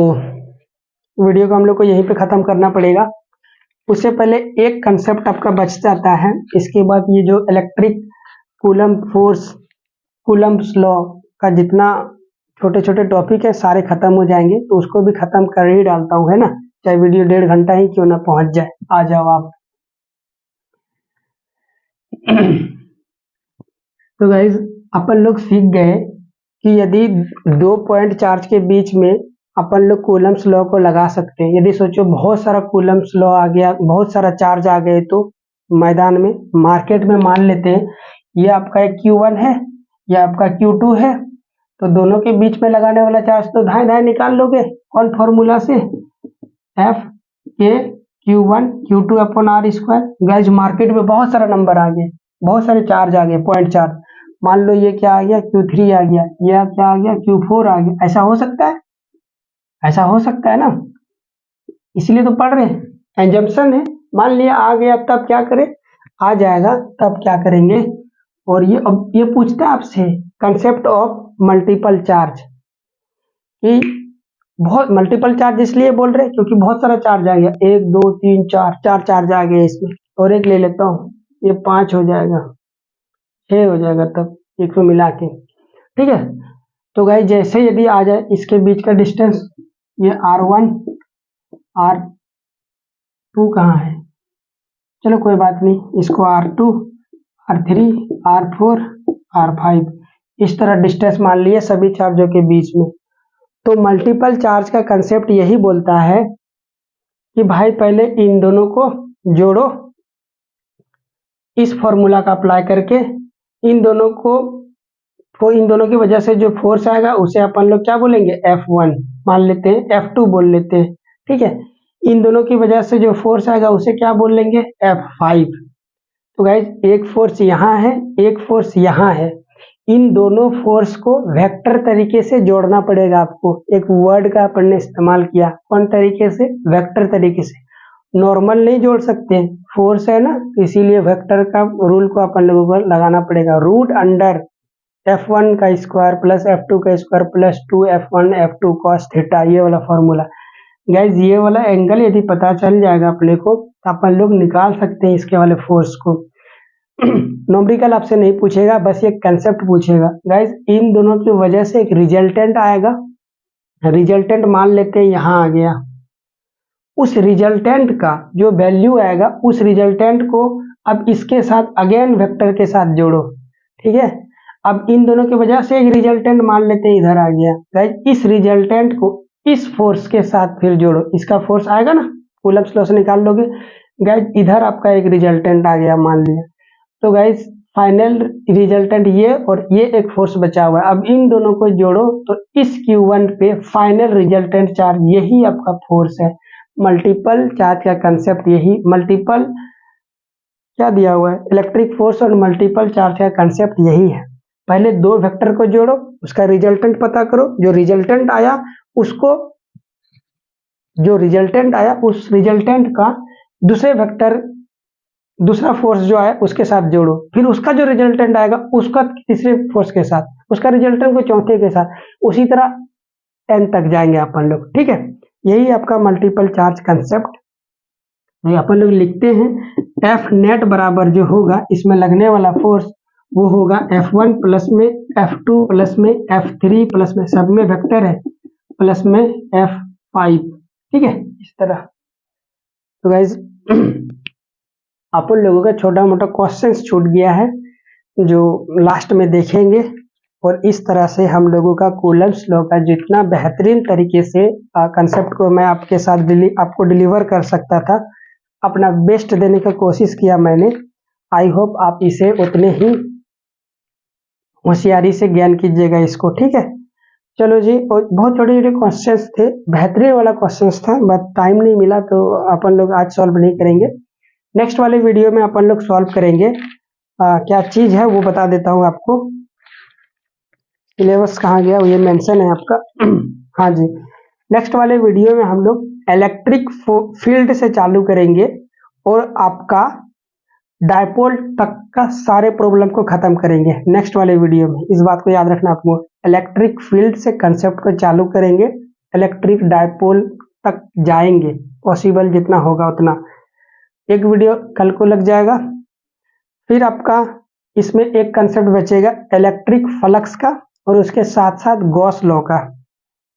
वीडियो को हम लोग को यहीं पे खत्म करना पड़ेगा। उससे पहले एक कंसेप्ट आपका बच जाता है, इसके बाद ये जो electric coulomb force, Coulomb's law का जितना छोटे छोटे टॉपिक है सारे खत्म हो जाएंगे, तो उसको भी खत्म कर ही डालता हूँ, है ना, चाहे वीडियो 1.5 घंटा ही क्यों ना पहुंच जाए। आ जाओ आप। तो गाइज अपन लोग सीख गए कि यदि 2 पॉइंट चार्ज के बीच में अपन लोग कूलम्ब्स लॉ को लगा सकते हैं। यदि सोचो बहुत सारा कूलम्ब्स लॉ आ गया, बहुत सारा चार्ज आ गए, तो मैदान में, मार्केट में मान लेते हैं ये आपका एक Q1 है, ये आपका Q2 है, तो दोनों के बीच में लगाने वाला चार्ज तो धाए धाए निकाल लोगे कौन फॉर्मूला से, F के Q1 Q2 upon R square. Guys market में बहुत सारा नंबर आ गए, बहुत सारे चार्ज आ गए, पॉइंट चार्ज। मान लो ये क्या आ गया, Q3 आ गया, ये क्या आ गया, Q4 आ गया। ऐसा हो सकता है, ऐसा हो सकता है ना, इसलिए तो पढ़ रहे हैं, एजम्पशन है। मान लिया आ गया, तब क्या करें, आ जाएगा तब क्या करेंगे। और ये अब ये पूछता है आपसे कंसेप्ट ऑफ मल्टीपल चार्ज, कि बहुत मल्टीपल चार्ज इसलिए बोल रहे हैं क्योंकि बहुत सारा चार्ज आ गया, 1 2 3 4, 4 चार्ज आ गए इसमें, और एक ले लेता हूँ, ये 5 हो जाएगा, 6 हो जाएगा, तब एक को मिला के, ठीक है। तो गाइस जैसे यदि आ जाए इसके बीच का डिस्टेंस, ये R1 R2 कहाँ है, चलो कोई बात नहीं, इसको R2 R3 R4 R5 इस तरह डिस्टेंस मान लिए सभी चार्जों के बीच में। तो मल्टीपल चार्ज का कंसेप्ट यही बोलता है कि भाई पहले इन दोनों को जोड़ो, इस फॉर्मूला का अप्लाई करके इन दोनों को, तो इन दोनों की वजह से जो फोर्स आएगा उसे अपन लोग क्या बोलेंगे, F1 मान लेते हैं, F2 बोल लेते हैं, ठीक है। इन दोनों की वजह से जो फोर्स आएगा उसे क्या बोल लेंगे, F5। तो गाइज एक फोर्स यहाँ है, एक फोर्स यहाँ है, इन दोनों फोर्स को वेक्टर तरीके से जोड़ना पड़ेगा आपको। एक वर्ड का अपन ने इस्तेमाल किया, कौन तरीके से, वेक्टर तरीके से। नॉर्मल नहीं जोड़ सकते, फोर्स है ना, इसीलिए वेक्टर का रूल को अपन लोगों को लगाना पड़ेगा। रूट अंडर F1 का स्क्वायर प्लस F2 का square plus 2F1 F2 cos theta, ये वाला फॉर्मूला। गाइज ये वाला एंगल यदि पता चल जाएगा अपने को तो अपन लोग निकाल सकते हैं इसके वाले फोर्स को। नॉमरिकल आपसे नहीं पूछेगा, बस ये कंसेप्ट पूछेगा। गाइज इन दोनों की वजह से एक रिजल्टेंट आएगा, रिजल्टेंट मान लेते हैं यहाँ आ गया, उस रिजल्टेंट का जो वैल्यू आएगा उस रिजल्टेंट को अब इसके साथ अगेन वेक्टर के साथ जोड़ो। ठीक है, अब इन दोनों की वजह से एक रिजल्टेंट मान लेते हैं इधर आ गया। गाइस इस रिजल्टेंट को इस फोर्स के साथ फिर जोड़ो, इसका फोर्स आएगा ना, कूलम्ब्स लॉ से निकाल लोगे। गाइस इधर आपका एक रिजल्टेंट आ गया मान लिया, तो गाइस फाइनल रिजल्टेंट ये और ये एक फोर्स बचा हुआ है। अब इन दोनों को जोड़ो तो इस Q1 पे फाइनल रिजल्टेंट चार्ज यही आपका फोर्स है। मल्टीपल चार्ज का कंसेप्ट यही, मल्टीपल क्या दिया हुआ है, इलेक्ट्रिक फोर्स और मल्टीपल चार्ज का कंसेप्ट यही है। पहले दो वेक्टर को जोड़ो, उसका रिजल्टेंट पता करो, जो रिजल्टेंट आया उसको, जो रिजल्टेंट आया उस रिजल्टेंट का दूसरे वेक्टर, दूसरा फोर्स जो है उसके साथ जोड़ो, फिर उसका जो रिजल्टेंट आएगा उसका तीसरे फोर्स के साथ, उसका रिजल्टेंट को चौथे के साथ, उसी तरह n तक जाएंगे अपन लोग। ठीक है, यही आपका मल्टीपल चार्ज कंसेप्ट। अपन लोग लिखते हैं एफ नेट बराबर जो होगा इसमें लगने वाला फोर्स वो होगा F1 प्लस में F2 प्लस में F3 प्लस में, सब में वेक्टर है, प्लस में F5। ठीक है, इस तरह। तो गाइज अपन लोगों का छोटा मोटा क्वेश्चंस छूट गया है जो लास्ट में देखेंगे, और इस तरह से हम लोगों का कूलम्ब्स लॉ का जितना बेहतरीन तरीके से कंसेप्ट को मैं आपके साथ आपको डिलीवर कर सकता था, अपना बेस्ट देने का कोशिश किया मैंने। आई होप आप इसे उतने ही होशियारी से ज्ञान कीजिएगा इसको। ठीक है, चलो जी, और बहुत छोटे छोटे क्वेश्चंस थे, बेहतरीन वाला क्वेश्चंस था, बट टाइम नहीं मिला तो अपन लोग आज सॉल्व नहीं करेंगे। नेक्स्ट वाले वीडियो में अपन लोग सॉल्व करेंगे। क्या चीज है वो बता देता हूँ आपको। सिलेबस कहाँ गया, ये मेंशन है आपका। हाँ जी, नेक्स्ट वाले वीडियो में हम लोग इलेक्ट्रिक फील्ड से चालू करेंगे और आपका डायपोल तक का सारे प्रॉब्लम को खत्म करेंगे नेक्स्ट वाले वीडियो में। इस बात को याद रखना आपको, इलेक्ट्रिक फील्ड से कंसेप्ट को चालू करेंगे, इलेक्ट्रिक डायपोल तक जाएंगे, पॉसिबल जितना होगा उतना। एक वीडियो कल को लग जाएगा। फिर आपका इसमें एक कंसेप्ट बचेगा इलेक्ट्रिक फ्लक्स का, और उसके साथ साथ गॉस लॉ का,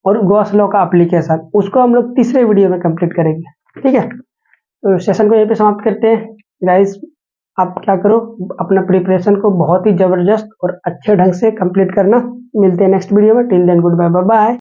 और गॉस लॉ का एप्लीकेशन, उसको हम लोग तीसरे वीडियो में कंप्लीट करेंगे। ठीक है, तो सेशन को यहीं पे समाप्त करते हैं। गाइस आप क्या करो, अपना प्रिपरेशन को बहुत ही जबरदस्त और अच्छे ढंग से कंप्लीट करना। मिलते हैं नेक्स्ट वीडियो में। Till then goodbye, bye bye.